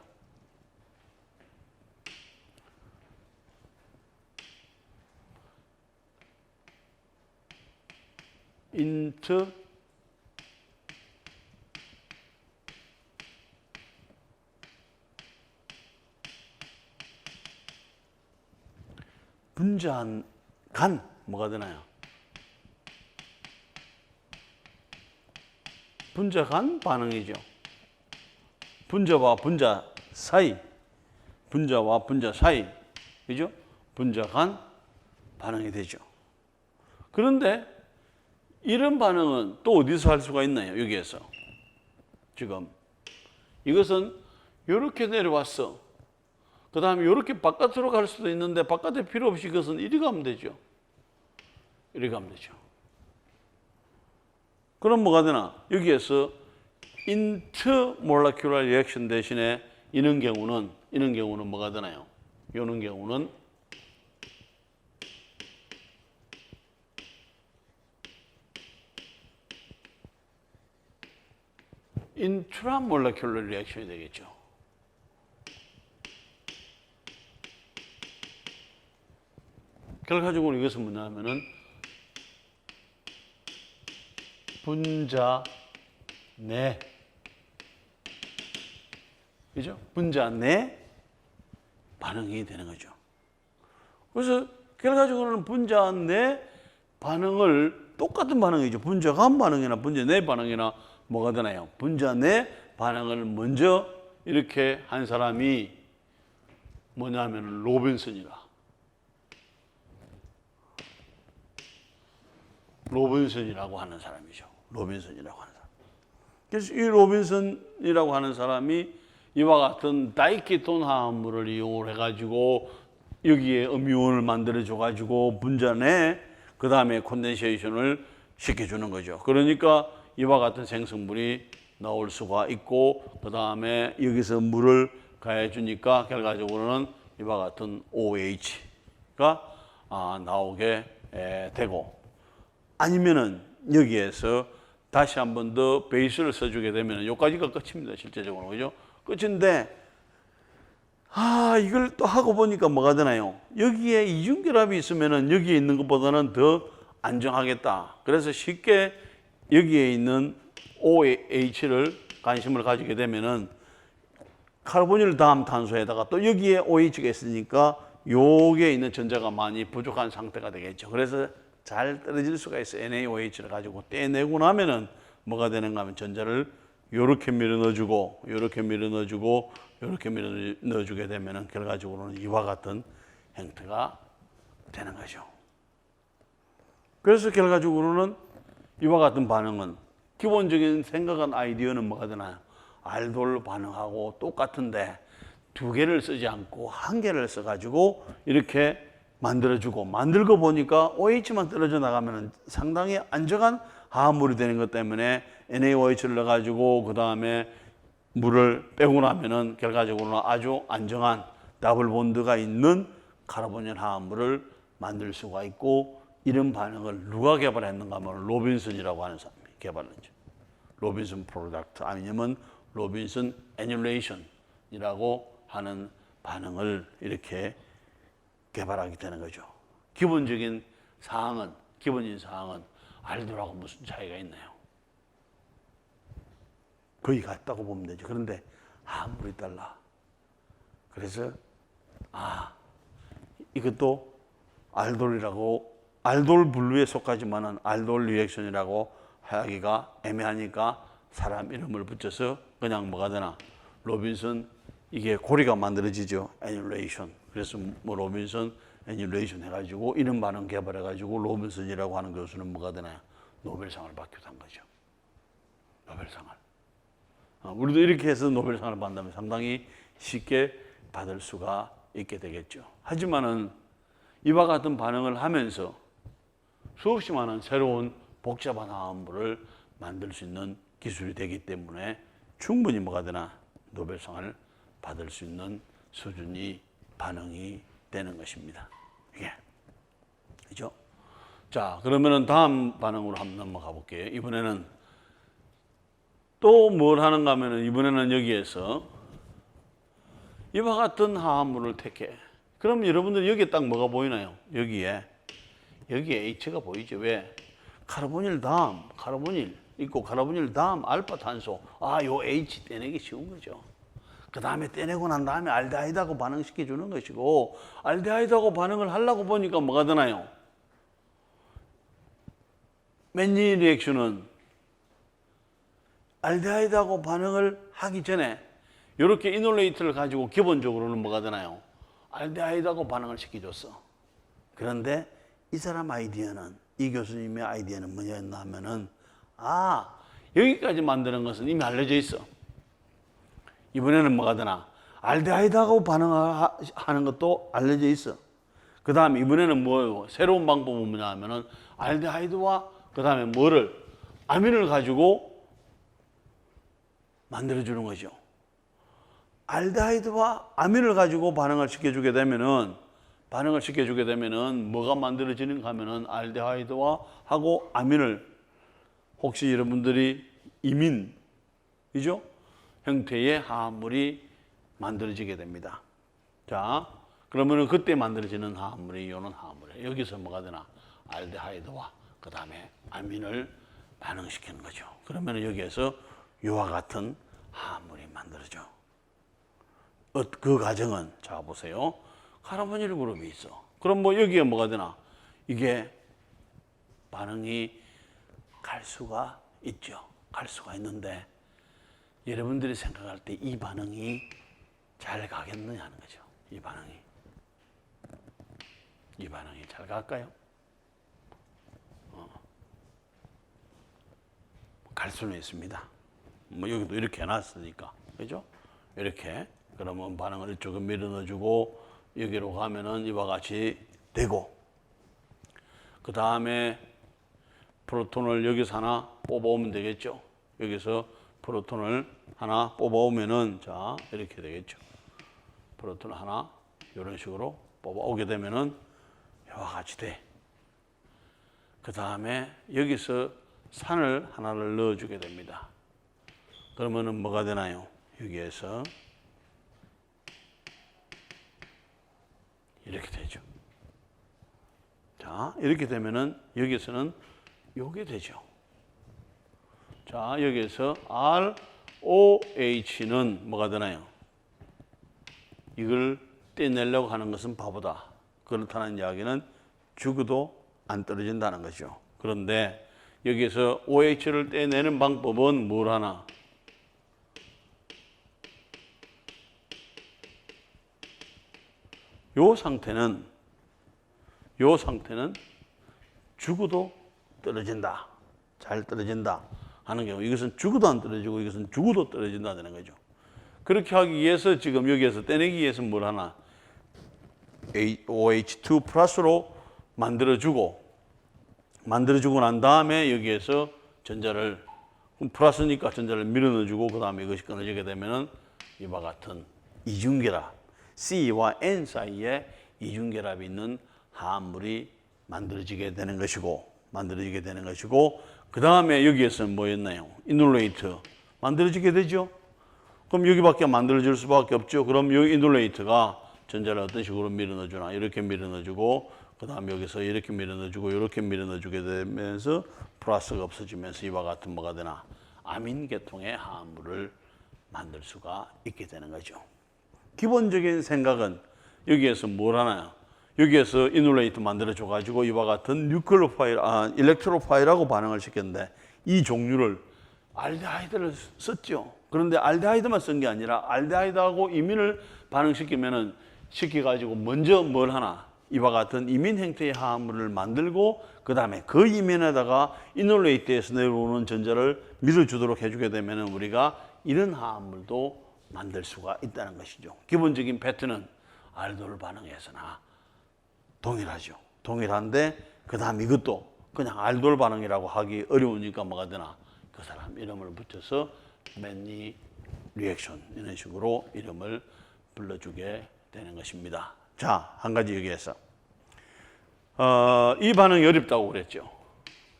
분자한 간 뭐가 되나요? 분자간 반응이죠. 분자와 분자 사이, 분자와 분자 사이, 그죠? 분자간 반응이 되죠. 그런데 이런 반응은 또 어디서 할 수가 있나요? 여기에서. 지금 이것은 이렇게 내려왔어. 그 다음에 이렇게 바깥으로 갈 수도 있는데 바깥에 필요 없이 이것은 이리 가면 되죠. 이리 가면 되죠. 그럼 뭐가 되나? 여기에서 intermolecular reaction 대신에 이런 경우는 뭐가 되나요? 이런 경우는 intramolecular reaction이 되겠죠. 결과적으로 이것은 뭐냐면은 분자 내, 그죠? 분자 내 반응이 되는 거죠. 그래서 결과적으로는 분자 내 반응을 똑같은 반응이죠. 분자 간 반응이나 분자 내 반응이나 뭐가 되나요? 분자 내 반응을 먼저 이렇게 한 사람이 뭐냐면 로빈슨이라. 로빈슨이라고 하는 사람이죠. 로빈슨이라고 하는 사람. 그래서 이 로빈슨이라고 하는 사람이 이와 같은 다이케톤 화합물을 이용을 해가지고 여기에 음이온을 만들어줘가지고 분자 내 그 다음에 콘덴세이션을 시켜주는 거죠. 그러니까 이와 같은 생성물이 나올 수가 있고 그 다음에 여기서 물을 가해주니까 결과적으로는 이와 같은 OH가 나오게 되고 아니면은 여기에서 다시 한 번 더 베이스를 써주게 되면 여기까지가 끝입니다. 실제적으로. 그죠? 끝인데 이걸 또 하고 보니까 뭐가 되나요? 여기에 이중결합이 있으면은 여기에 있는 것보다는 더 안정하겠다. 그래서 쉽게 여기에 있는 OH를 관심을 가지게 되면은 카르보닐 다음 탄소에다가 또 여기에 OH가 있으니까 요게 있는 전자가 많이 부족한 상태가 되겠죠. 그래서 잘 떨어질 수가 있어요. NaOH를 가지고 떼내고 나면은 뭐가 되는가 하면 전자를 요렇게 밀어 넣어주고 요렇게 밀어 넣어주고 요렇게 밀어 넣어주게 되면은 결과적으로는 이와 같은 형태가 되는 거죠. 그래서 결과적으로는 이와 같은 반응은 기본적인 생각한 아이디어는 뭐가 되나요? 알돌 반응하고 똑같은데 두 개를 쓰지 않고 한 개를 써가지고 이렇게 만들어주고 만들고 보니까 OH만 떨어져 나가면 상당히 안정한 화합물이 되는 것 때문에 NaOH를 넣어가지고 그 다음에 물을 빼고 나면은 결과적으로는 아주 안정한 더블 본드가 있는 카르보닐 화합물을 만들 수가 있고 이런 반응을 누가 개발했는가 하면 로빈슨이라고 하는 사람이 개발했죠. 로빈슨 프로덕트 아니면 로빈슨 애뉸레이션이라고 하는 반응을 이렇게 개발하게 되는 거죠. 기본적인 사항은 알돌하고 무슨 차이가 있나요? 거의 같다고 보면 되죠. 그런데 화합물이 달라. 그래서 이것도 알돌 분류에 속하지만은 알돌 리액션이라고 하기가 애매하니까 사람 이름을 붙여서 그냥 뭐가 되나 로빈슨 이게 고리가 만들어지죠. 애뉸레이션. 그래서 뭐 로빈슨 애뉸레이션 해가지고 이런 반응 개발해가지고 로빈슨이라고 하는 교수는 뭐가 되나요? 노벨상을 받기도 한 거죠. 노벨상을. 우리도 이렇게 해서 노벨상을 받는다면 상당히 쉽게 받을 수가 있게 되겠죠. 하지만은 이와 같은 반응을 하면서 수없이 많은 새로운 복잡한 화합물을 만들 수 있는 기술이 되기 때문에 충분히 뭐가 되나 노벨상을 받을 수 있는 수준이 반응이 되는 것입니다. 이게. 그죠? 자, 그러면은 다음 반응으로 한번 넘어가 볼게요. 이번에는 또 뭘 하는가 하면은 이번에는 여기에서 이와 같은 화합물을 택해. 그럼 여러분들 여기에 딱 뭐가 보이나요? 여기에 H가 보이죠. 왜? 카르보닐 다음 카르보닐 있고 카르보닐 다음 알파 탄소. 요 H 떼내기 쉬운 거죠. 그 다음에 떼내고 난 다음에 알데하이드하고 반응시켜 주는 것이고 알데하이드하고 반응을 하려고 보니까 뭐가 되나요? 맨니 리액션은 알데하이드하고 반응을 하기 전에 이렇게 이놀레이트를 가지고 기본적으로는 뭐가 되나요? 알데하이드하고 반응을 시켜줬어. 그런데 이 사람 아이디어는 이 교수님의 아이디어는 뭐였나 하면은 여기까지 만드는 것은 이미 알려져 있어. 이번에는 뭐가 되나? 알데하이드하고 반응하는 것도 알려져 있어. 그 다음에 이번에는 뭐예요? 새로운 방법은 뭐냐 하면은 알데하이드와 그 다음에 뭐를? 아민을 가지고 만들어주는 거죠. 알데하이드와 아민을 가지고 반응을 시켜주게 되면은 뭐가 만들어지는가 하면은 알데하이드와 하고 아민을 혹시 여러분들이 이민이죠? 형태의 화합물이 만들어지게 됩니다. 자, 그러면은 그때 만들어지는 화합물이 이런 화합물이에요. 여기서 뭐가 되나? 알데하이드와 그 다음에 아민을 반응시키는 거죠. 그러면은 여기에서 이와 같은 화합물이 만들어져. 그 과정은 자 보세요. 카르보닐 그룹이 있어. 그럼 뭐 여기에 뭐가 되나? 이게 반응이 갈 수가 있죠. 갈 수가 있는데 여러분들이 생각할 때 이 반응이 잘 가겠느냐 하는 거죠. 이 반응이 잘 갈까요? 갈 수는 있습니다. 뭐 여기도 이렇게 해놨으니까, 그죠? 이렇게 그러면 반응을 이쪽에 밀어 넣어주고 여기로 가면은 이와 같이 되고 그 다음에 프로톤을 여기서 하나 뽑아오면 되겠죠. 여기서 프로톤을 하나 뽑아오면은 자 이렇게 되겠죠. 프로톤 하나 이런 식으로 뽑아오게 되면은 이와 같이 돼. 그 다음에 여기서 산을 하나를 넣어주게 됩니다. 그러면은 뭐가 되나요? 여기에서 이렇게 되죠. 자, 이렇게 되면은 여기서는 요게 되죠. 자, 여기에서 ROH는 뭐가 되나요? 이걸 떼내려고 하는 것은 바보다. 그렇다는 이야기는 죽어도 안 떨어진다는 거죠. 그런데 여기에서 OH를 떼내는 방법은 뭘 하나? 요 상태는 죽어도 떨어진다. 잘 떨어진다 하는 경우, 이것은 죽어도 안 떨어지고 이것은 죽어도 떨어진다는 거죠. 그렇게 하기 위해서 지금 여기에서 떼내기 위해서 뭘 하나? OH2 플러스로 만들어주고 난 다음에 여기에서 전자를 플러스니까 전자를 밀어넣어주고 그 다음에 이것이 끊어지게 되면은 이와 같은 이중결합 C와 N 사이에 이중결합이 있는 화합물이 만들어지게 되는 것이고 그 다음에 여기에서는 뭐였나요? 이놀레이트 만들어지게 되죠. 그럼 여기밖에 만들어질 수밖에 없죠. 그럼 여기 이놀레이트가 전자를 어떤 식으로 밀어넣어주나? 이렇게 밀어넣어주고 그 다음에 여기서 이렇게 밀어넣어주고 이렇게 밀어넣어주게 되면서 플러스가 없어지면서 이와 같은 뭐가 되나? 아민 계통의 화합물을 만들 수가 있게 되는 거죠. 기본적인 생각은 여기에서 뭘 하나요? 여기에서 이놀레이트 만들어줘가지고 이와 같은 일렉트로파일하고 반응을 시켰는데 이 종류를 알데하이드를 썼죠. 그런데 알데하이드만 쓴 게 아니라 알데하이드하고 이민을 반응시키면은 시켜가지고 먼저 뭘 하나? 이와 같은 이민 형태의 화합물을 만들고 그 다음에 그 이민에다가 이놀레이트에서 내려오는 전자를 밀어주도록 해주게 되면은 우리가 이런 화합물도 만들 수가 있다는 것이죠. 기본적인 패턴은 알돌 반응에서나 동일하죠. 동일한데 그 다음 이것도 그냥 알돌 반응이라고 하기 어려우니까 뭐가 되나? 그 사람 이름을 붙여서 맨니 리액션 이런 식으로 이름을 불러주게 되는 것입니다. 자, 한 가지 여기에서 이 반응이 어렵다고 그랬죠.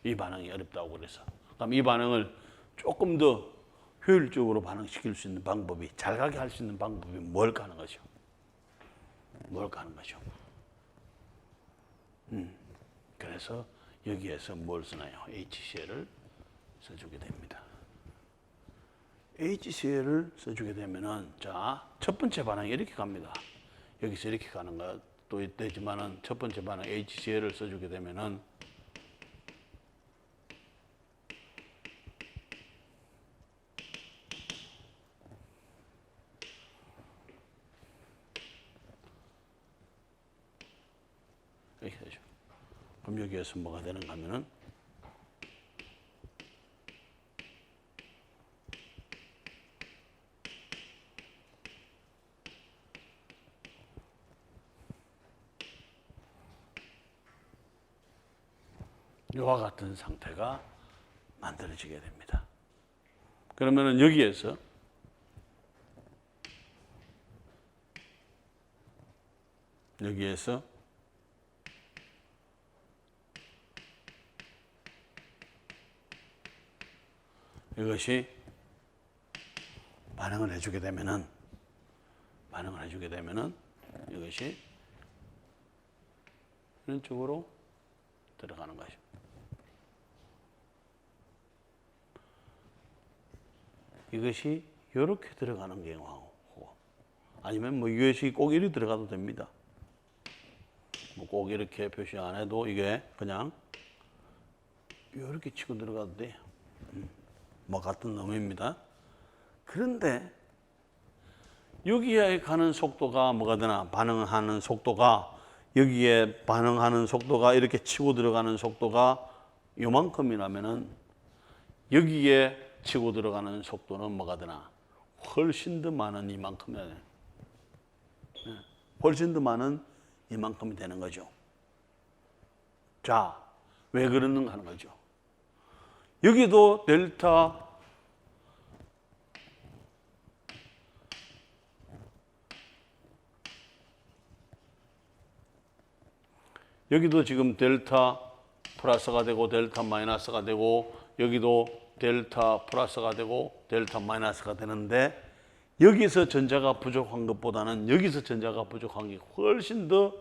이 반응이 어렵다고 그래서 그럼 이 반응을 조금 더 효율적으로 반응시킬 수 있는 방법이 잘 가게 할 수 있는 방법이 뭘까 하는 거죠. 그래서 여기에서 뭘 쓰나요? HCl을 써주게 됩니다. HCl을 써주게 되면은 자, 첫 번째 반응이 이렇게 갑니다. 여기서 이렇게 가는 것도 되지만은 첫 번째 반응 HCl을 써주게 되면은 이렇게 되죠. 그럼 여기에서 뭐가 되는가 하면은 이와 같은 상태가 만들어지게 됩니다. 그러면은 여기에서 이것이 반응을 해주게 되면은 이것이 이런 쪽으로 들어가는 것이죠. 이것이 이렇게 들어가는 경우하고 아니면 뭐 이것이 꼭 이리 들어가도 됩니다. 뭐 꼭 이렇게 표시 안 해도 이게 그냥 이렇게 치고 들어가도 돼요. 뭐 같은 놈입니다. 그런데 여기에 가는 속도가 뭐가 되나? 반응하는 속도가 여기에 반응하는 속도가 이렇게 치고 들어가는 속도가 요만큼이라면은 여기에 치고 들어가는 속도는 뭐가 되나? 훨씬 더 많은 이만큼이야. 훨씬 더 많은 이만큼이 되는 거죠. 자, 왜 그러는가 하는 거죠. 여기도 델타 여기도 지금 델타 플러스가 되고 델타 마이너스가 되고 여기도 델타 플러스가 되고 델타 마이너스가 되는데 여기서 전자가 부족한 것보다는 여기서 전자가 부족한 게 훨씬 더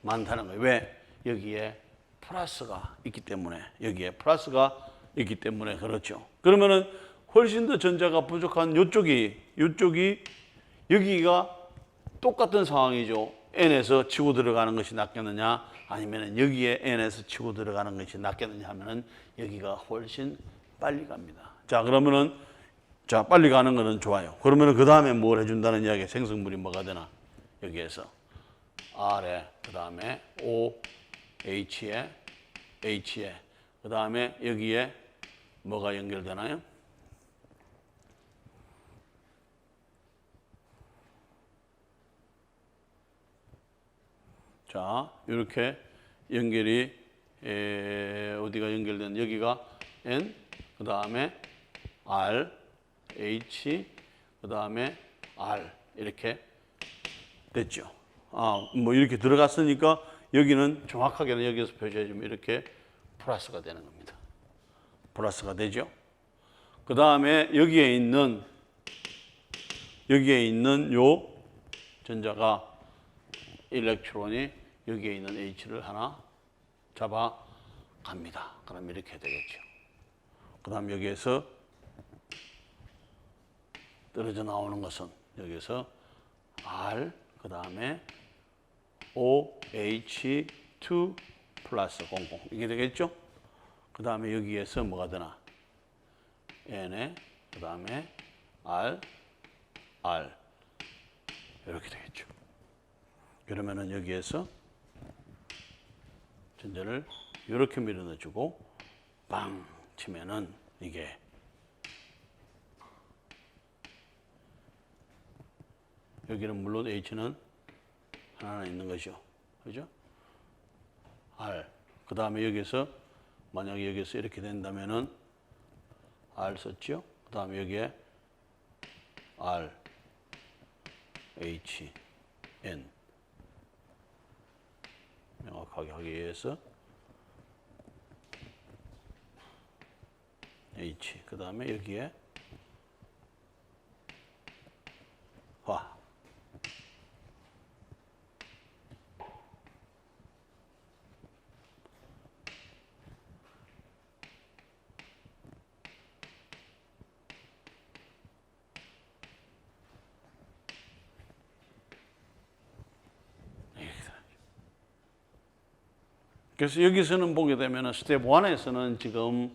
많다는 거예요. 왜? 여기에 플러스가 있기 때문에 여기에 플러스가 있기 때문에 그렇죠. 그러면은 훨씬 더 전자가 부족한 요쪽이 여기가 똑같은 상황이죠. n에서 치고 들어가는 것이 낫겠느냐 아니면 여기에 n에서 치고 들어가는 것이 낫겠느냐 하면은 여기가 훨씬 빨리 갑니다. 자 그러면은 자 빨리 가는 거는 좋아요. 그러면은 그 다음에 뭘 해준다는 이야기 생성물이 뭐가 되나 여기에서 R에 그 다음에 O H에 그 다음에 여기에 뭐가 연결되나요? 자, 이렇게 연결이 어디가 연결된 여기가 N, 그 다음에 R, H, 그 다음에 R 이렇게 됐죠. 뭐 이렇게 들어갔으니까 여기는 정확하게는 여기서 표시해주면 이렇게 플러스가 되는 겁니다. 플러스가 되죠. 그 다음에 여기에 있는 요 전자가 일렉트론이 여기에 있는 H를 하나 잡아갑니다. 그럼 이렇게 되겠죠. 그 다음 여기에서 떨어져 나오는 것은 여기서 R 그 다음에 OH2 플러스 00 이게 되겠죠. 그 다음에 여기에서 뭐가 되나 N에 그 다음에 R 이렇게 되겠죠. 그러면은 여기에서 전자를 이렇게 밀어넣어주고 빵 치면은 이게 여기는 물론 H는 하나 있는 거죠. 그죠? R. 그 다음에 여기서 만약에 여기서 이렇게 된다면은 R 썼죠? 그 다음에 여기에 R, H, N. 명확하게 하기 위해서 H 그 다음에 여기에 화 그래서 여기서는 보게 되면 스텝 1에서는 지금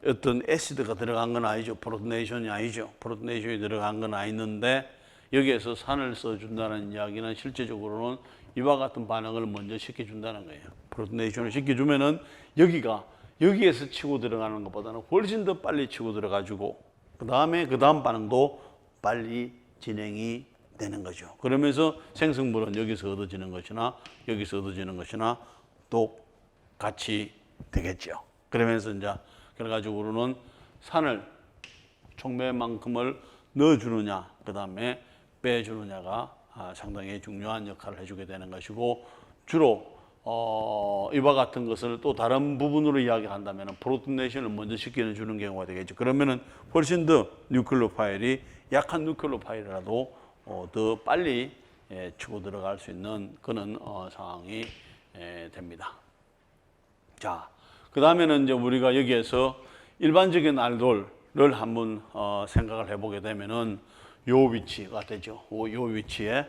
어떤 애시드가 들어간 건 아니죠. 프로토네이션이 아니죠. 프로토네이션이 들어간 건 아니는데 여기에서 산을 써준다는 이야기는 실제적으로는 이와 같은 반응을 먼저 시켜준다는 거예요. 프로토네이션을 시켜주면은 여기에서 치고 들어가는 것보다는 훨씬 더 빨리 치고 들어가지고 그 다음 반응도 빨리 진행이 되는 거죠. 그러면서 생성물은 여기서 얻어지는 것이나 여기서 얻어지는 것이나 또 같이 되겠죠. 그러면서 이제 그래가지고는 산을 촉매만큼을 넣어주느냐, 그 다음에 빼주느냐가 상당히 중요한 역할을 해주게 되는 것이고 주로 이와 같은 것을 또 다른 부분으로 이야기한다면 프로토네이션을 먼저 시켜주는 경우가 되겠죠. 그러면은 훨씬 더 뉴클레오파일이 약한 뉴클레오파일이라도 더 빨리 치고 들어갈 수 있는 그런 상황이 됩니다. 자, 그 다음에는 이제 우리가 여기에서 일반적인 알돌을 한번 생각을 해보게 되면은 요 위치가 되죠. 요 위치에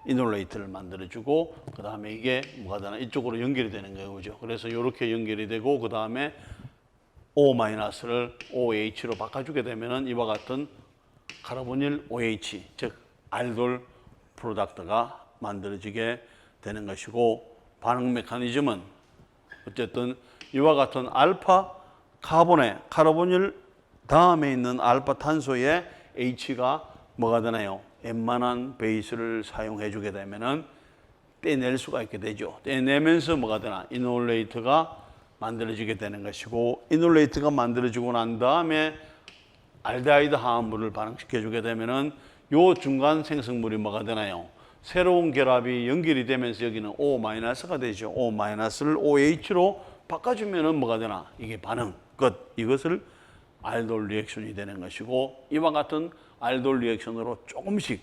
이놀레이트를 만들어주고 그 다음에 이게 뭐가 되나 이쪽으로 연결이 되는 거예요, 그죠? 그래서 이렇게 연결이 되고 그 다음에 O-를 OH로 바꿔주게 되면은 이와 같은 카르보닐 OH, 즉 알돌 프로덕트가 만들어지게 되는 것이고 반응 메커니즘은 어쨌든 이와 같은 알파 카르보닐 다음에 있는 알파 탄소에 H가 뭐가 되나요? 웬만한 베이스를 사용해 주게 되면은 떼낼 수가 있게 되죠. 떼내면서 뭐가 되나? 이놀레이트가 만들어지게 되는 것이고 이놀레이트가 만들어지고 난 다음에 알데하이드 화합물을 반응시켜 주게 되면은 요 중간 생성물이 뭐가 되나요? 새로운 결합이 연결이 되면서 여기는 O-가 되죠. O-를 OH로 바꿔주면은 뭐가 되나? 이게 반응, 끝. 이것을 알돌 리액션이 되는 것이고, 이와 같은 알돌 리액션으로 조금씩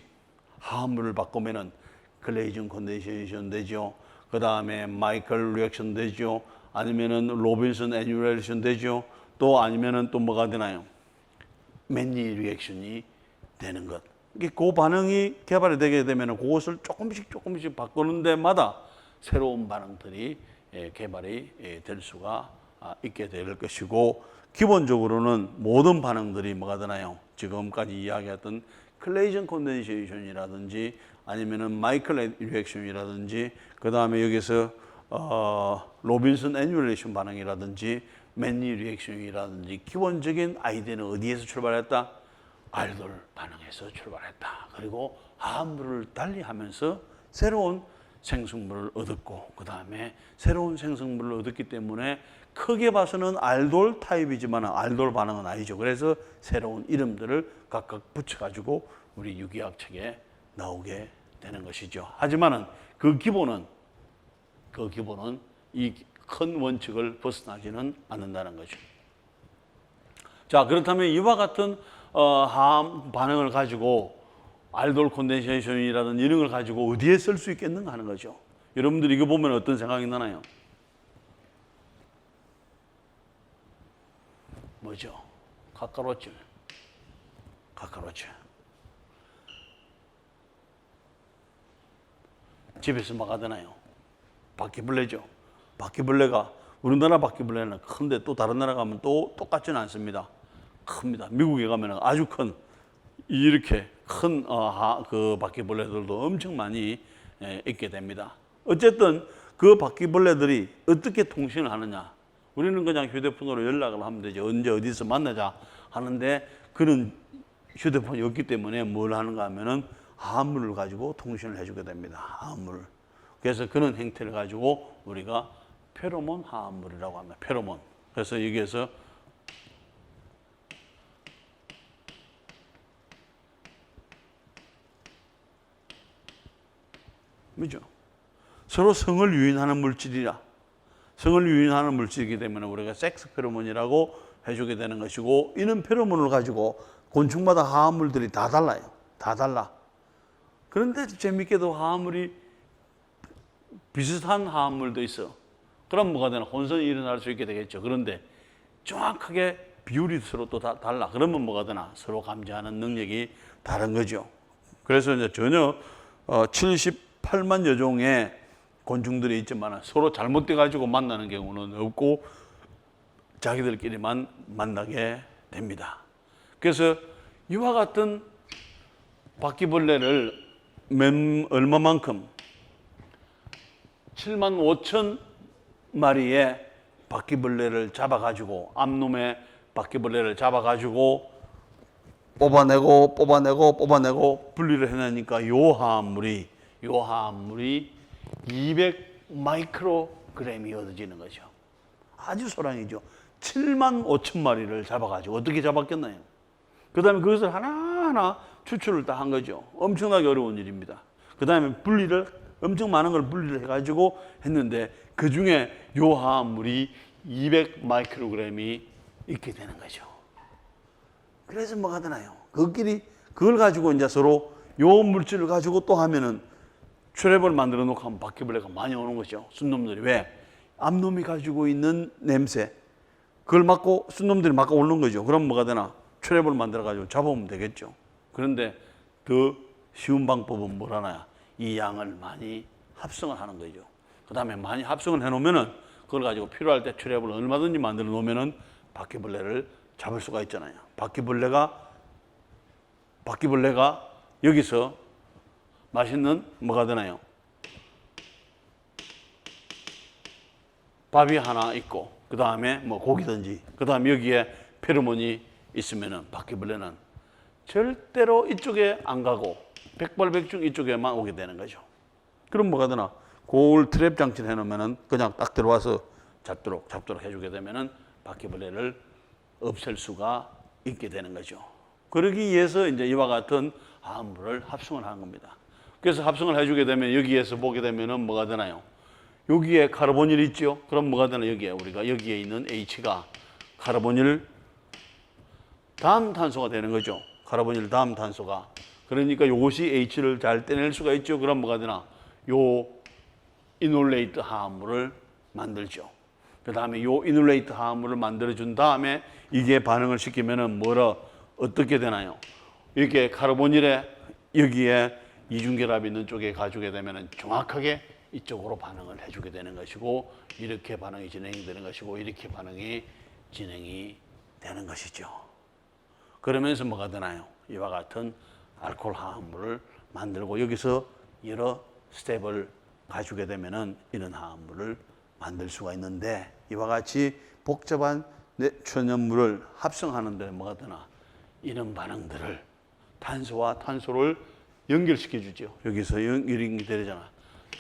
화합물을 바꾸면은 글레이징 컨덴세이션 되죠. 그 다음에 마이클 리액션 되죠. 아니면은 로빈슨 애뉴레이션 되죠. 또 아니면은 또 뭐가 되나요? 맨니 리액션이 되는 것. 그 반응이 개발이 되게 되면 그것을 조금씩 바꾸는 데마다 새로운 반응들이 개발이 될 수가 있게 될 것이고, 기본적으로는 모든 반응들이 뭐가 되나요? 지금까지 이야기했던 클레이전 콘덴세이션이라든지 아니면은 마이클 리액션이라든지 그 다음에 여기서 로빈슨 애뉴레이션 반응이라든지 맨니 리액션이라든지 기본적인 아이디어는 어디에서 출발했다? 알돌 반응에서 출발했다. 그리고 화합물을 달리하면서 새로운 생성물을 얻었고, 그 다음에 새로운 생성물을 얻었기 때문에 크게 봐서는 알돌 타입이지만 알돌 반응은 아니죠. 그래서 새로운 이름들을 각각 붙여가지고 우리 유기학 책에 나오게 되는 것이죠. 하지만은 그 기본은 이 큰 원칙을 벗어나지는 않는다는 거죠. 자, 그렇다면 이와 같은 화합 반응을 가지고 알돌 콘덴세이션이라든 이런 걸 가지고 어디에 쓸 수 있겠는가 하는 거죠. 여러분들이 이거 보면 어떤 생각이 나나요? 뭐죠? 카카로츠. 집에서 막 하잖아요. 바퀴벌레죠. 바퀴벌레가 우리나라 바퀴벌레는 큰데 또 다른 나라 가면 또 똑같지는 않습니다. 큽니다. 미국에 가면 아주 큰 이렇게 큰 그 바퀴벌레들도 엄청 많이 있게 됩니다. 어쨌든 그 바퀴벌레들이 어떻게 통신을 하느냐? 우리는 그냥 휴대폰으로 연락을 하면 되죠. 언제 어디서 만나자 하는데 그는 휴대폰이 없기 때문에 뭘 하는가 하면은 화합물을 가지고 통신을 해주게 됩니다. 화합물. 그래서 그런 행태를 가지고 우리가 페로몬 화합물이라고 합니다. 페로몬. 그래서 여기에서 뭐죠? 서로 성을 유인하는 물질이라. 성을 유인하는 물질이기 때문에 우리가 섹스 페로몬이라고 해주게 되는 것이고, 이런 페로몬을 가지고 곤충마다 화합물들이 다 달라요. 다 달라. 그런데 재밌게도 화합물이 비슷한 화합물도 있어. 그럼 뭐가 되나? 혼선이 일어날 수 있게 되겠죠. 그런데 정확하게 비율이 서로 또 달라. 그러면 뭐가 되나? 서로 감지하는 능력이 다른 거죠. 그래서 이제 전혀 78만여 종의 곤충들이 있지만 서로 잘못돼 가지고 만나는 경우는 없고 자기들끼리만 만나게 됩니다. 그래서 이와 같은 바퀴벌레를 얼마만큼 7만 5천 마리의 바퀴벌레를 잡아가지고 암놈의 바퀴벌레를 잡아가지고 뽑아내고 분리를 해내니까 요 화합물이 200 마이크로그램이 얻어지는 거죠. 아주 소량이죠. 7만 5천 마리를 잡아가지고 어떻게 잡았겠나요? 그 다음에 그것을 하나하나 추출을 다 한 거죠. 엄청나게 어려운 일입니다. 그 다음에 분리를 엄청 많은 걸 분리를 해가지고 했는데 그 중에 요 화합물이 200 마이크로그램이 있게 되는 거죠. 그래서 뭐가 되나요? 그걸 가지고 이제 서로 요 물질을 가지고 또 하면은 트랩을 만들어 놓고 하면 바퀴벌레가 많이 오는 거죠. 순놈들이. 왜? 암놈이 가지고 있는 냄새. 그걸 맡고 순놈들이 맡고 오는 거죠. 그럼 뭐가 되나? 트랩을 만들어 가지고 잡아오면 되겠죠. 그런데 더 쉬운 방법은 뭐라나요? 이 양을 많이 합성을 하는 거죠. 그 다음에 많이 합성을 해 놓으면은 그걸 가지고 필요할 때 트랩을 얼마든지 만들어 놓으면은 바퀴벌레를 잡을 수가 있잖아요. 바퀴벌레가 여기서 맛있는 뭐가 되나요? 밥이 하나 있고, 그 다음에 뭐 고기든지, 그 다음에 여기에 페로몬이 있으면은 바퀴벌레는 절대로 이쪽에 안 가고 백발백중 이쪽에만 오게 되는 거죠. 그럼 뭐가 되나? 그걸 트랩 장치를 해놓으면은 그냥 딱 들어와서 잡도록 해주게 되면은 바퀴벌레를 없앨 수가 있게 되는 거죠. 그러기 위해서 이제 이와 같은 화합물을 합성을 하는 겁니다. 그래서 합성을 해주게 되면 여기에서 보게 되면은 뭐가 되나요? 여기에 카르보닐 있죠? 그럼 뭐가 되나? 여기에 있는 H가 카르보닐 다음 탄소가 되는 거죠. 카르보닐 다음 탄소가. 그러니까 이것이 H를 잘 떼낼 수가 있죠. 그럼 뭐가 되나? 요 이놀레이트 화합물을 만들죠. 그 다음에 요 이놀레이트 화합물을 만들어준 다음에 이게 반응을 시키면은 어떻게 되나요? 이렇게 카르보닐에 여기에 이중결합이 있는 쪽에 가주게 되면은 정확하게 이쪽으로 반응을 해주게 되는 것이고, 이렇게 반응이 진행이 되는 것이고, 이렇게 반응이 진행이 되는 것이죠. 그러면서 뭐가 되나요? 이와 같은 알코올 화합물을 만들고, 여기서 여러 스텝을 가지게 되면은 이런 화합물을 만들 수가 있는데, 이와 같이 복잡한 천연물을 합성하는 데 뭐가 되나? 이런 반응들을 탄소와 탄소를 연결시켜 주죠. 여기서 연결이 되잖아.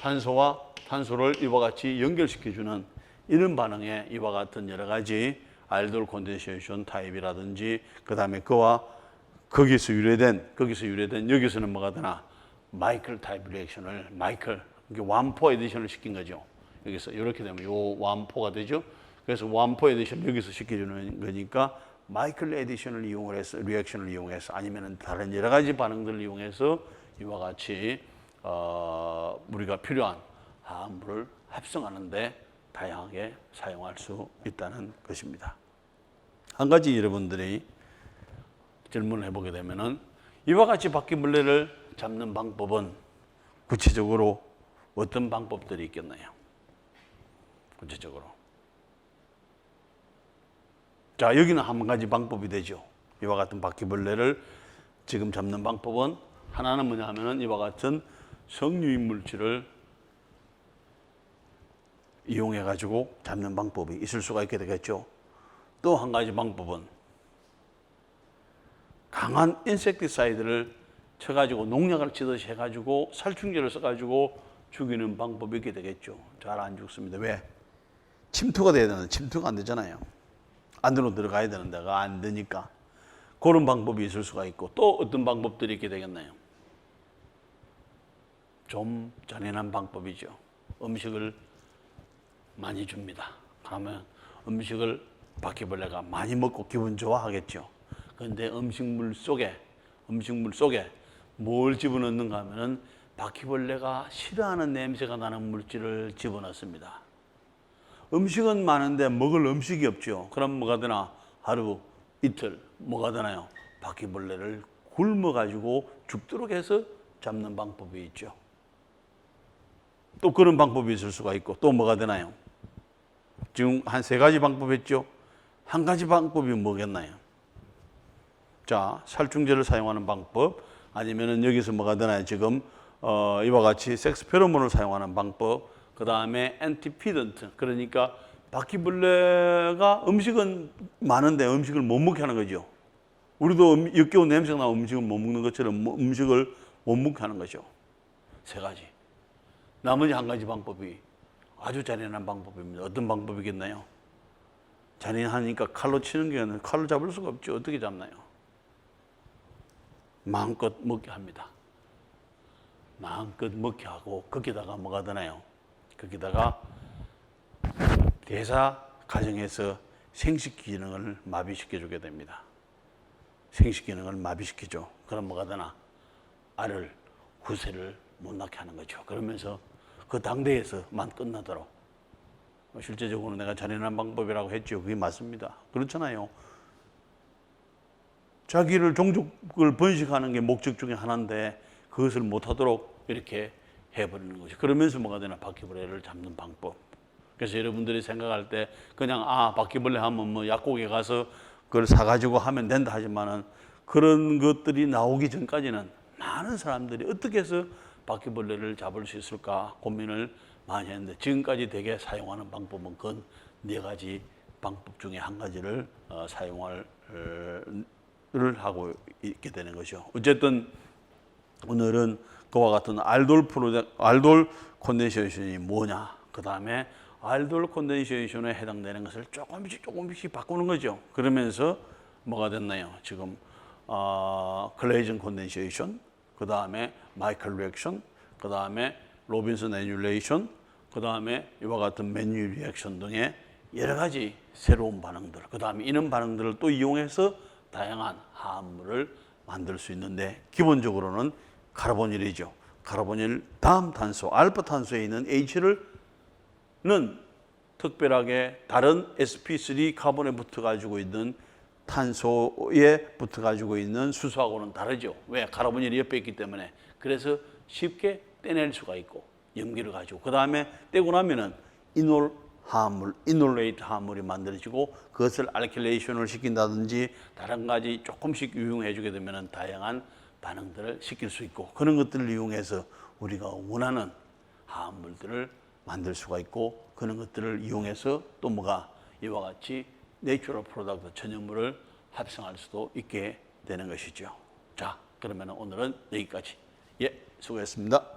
탄소와 탄소를 이와 같이 연결시켜 주는 이런 반응에 이와 같은 여러 가지 알돌 콘덴세이션 타입이라든지, 그다음에 그와 거기서 유래된 여기서는 뭐가 되나? 마이클 타입 리액션을 이게 완포 에디션을 시킨 거죠. 여기서 이렇게 되면 요 완포가 되죠. 그래서 완포 에디션 여기서 시켜주는 거니까 마이클 에디션을 이용해서 리액션을 이용해서 아니면은 다른 여러 가지 반응들을 이용해서 이와 같이 우리가 필요한 화합물을 합성하는데 다양하게 사용할 수 있다는 것입니다. 한 가지 여러분들이 질문을 해보게 되면은 이와 같이 바퀴벌레를 잡는 방법은 구체적으로 어떤 방법들이 있겠나요? 구체적으로. 자, 여기는 한 가지 방법이 되죠. 이와 같은 바퀴벌레를 지금 잡는 방법은 하나는 뭐냐 하면은 이와 같은 석유인 물질을 이용해 가지고 잡는 방법이 있을 수가 있게 되겠죠. 또 한 가지 방법은 강한 인섹티사이드를 쳐가지고 농약을 치듯이 해가지고 살충제를 써가지고 죽이는 방법이 있게 되겠죠. 잘 안 죽습니다. 왜? 침투가 돼야 되는데 침투가 안 되잖아요. 안으로 들어가야 되는데 그가 안 되니까. 그런 방법이 있을 수가 있고, 또 어떤 방법들이 있게 되겠나요? 좀 잔인한 방법이죠. 음식을 많이 줍니다. 그러면 음식을 바퀴벌레가 많이 먹고 기분 좋아하겠죠. 그런데 음식물 속에 뭘 집어넣는가 하면은 바퀴벌레가 싫어하는 냄새가 나는 물질을 집어넣습니다. 음식은 많은데 먹을 음식이 없죠. 그럼 뭐가 되나? 하루, 이틀 뭐가 되나요? 바퀴벌레를 굶어가지고 죽도록 해서 잡는 방법이 있죠. 또 그런 방법이 있을 수가 있고, 또 뭐가 되나요? 지금 한 세 가지 방법 했죠. 한 가지 방법이 뭐겠나요? 자, 살충제를 사용하는 방법, 아니면은 여기서 뭐가 되나요? 지금 이와 같이 섹스 페로몬을 사용하는 방법, 그 다음에 엔티피던트, 그러니까 바퀴벌레가 음식은 많은데 음식을 못 먹게 하는 거죠. 우리도 역겨운 냄새가 나는 음식을 못 먹는 것처럼 음식을 못 먹게 하는 거죠. 세 가지. 나머지 한 가지 방법이 아주 잔인한 방법입니다. 어떤 방법이겠나요? 잔인하니까 칼로 치는 게 아니라 칼로 잡을 수가 없죠. 어떻게 잡나요? 마음껏 먹게 합니다. 마음껏 먹게 하고 거기다가 뭐가 되나요? 거기다가 대사 과정에서 생식 기능을 마비시켜 주게 됩니다. 생식 기능을 마비시키죠. 그럼 뭐가 되나? 알을 후세를 못 낳게 하는 거죠. 그러면서 그 당대에서만 끝나도록. 실제적으로 내가 잔인한 방법이라고 했죠. 그게 맞습니다. 그렇잖아요. 자기를 종족을 번식하는 게 목적 중에 하나인데 그것을 못하도록 이렇게 해버리는 거죠. 그러면서 뭐가 되나? 바퀴벌레를 잡는 방법. 그래서 여러분들이 생각할 때 그냥 바퀴벌레 하면 뭐 약국에 가서 그걸 사가지고 하면 된다 하지만은 그런 것들이 나오기 전까지는 많은 사람들이 어떻게 해서 바퀴벌레를 잡을 수 있을까 고민을 많이 했는데, 지금까지 대개 사용하는 방법은 그 네 가지 방법 중에 한 가지를 사용을 하고 있게 되는 거죠. 어쨌든 오늘은 그와 같은 알돌 콘덴세이션이 뭐냐, 그 다음에 알돌 콘덴세이션에 해당되는 것을 조금씩 바꾸는 거죠. 그러면서 뭐가 됐나요? 지금 클레이전 콘덴세이션, 그 다음에 마이클 리액션, 그 다음에 로빈슨 애듈레이션, 그 그 다음에 이와 같은 메뉴 리액션 등의 여러 가지 새로운 반응들, 그 다음에 이런 반응들을 또 이용해서 다양한 화합물을 만들 수 있는데 기본적으로는 카르보닐이죠. 카르보닐 다음 탄소, 알파 탄소에 있는 H는 특별하게 다른 sp3 카본에 붙어 가지고 있는 탄소에 붙어 가지고 있는 수소하고는 다르죠. 왜? 카르보닐이 옆에 있기 때문에. 그래서 쉽게 떼낼 수가 있고 염기를 가지고 그 다음에 떼고 나면은 이놀 화합물, 이놀레이트 화합물이 만들어지고 그것을 알킬레이션을 시킨다든지 다른 가지 조금씩 유용해 주게 되면은 다양한 반응들을 시킬 수 있고 그런 것들을 이용해서 우리가 원하는 화합물들을 만들 수가 있고 그런 것들을 이용해서 또 뭐가 이와 같이 내추럴 프로덕트 천연물을 합성할 수도 있게 되는 것이죠. 자, 그러면 오늘은 여기까지. 예, 수고했습니다.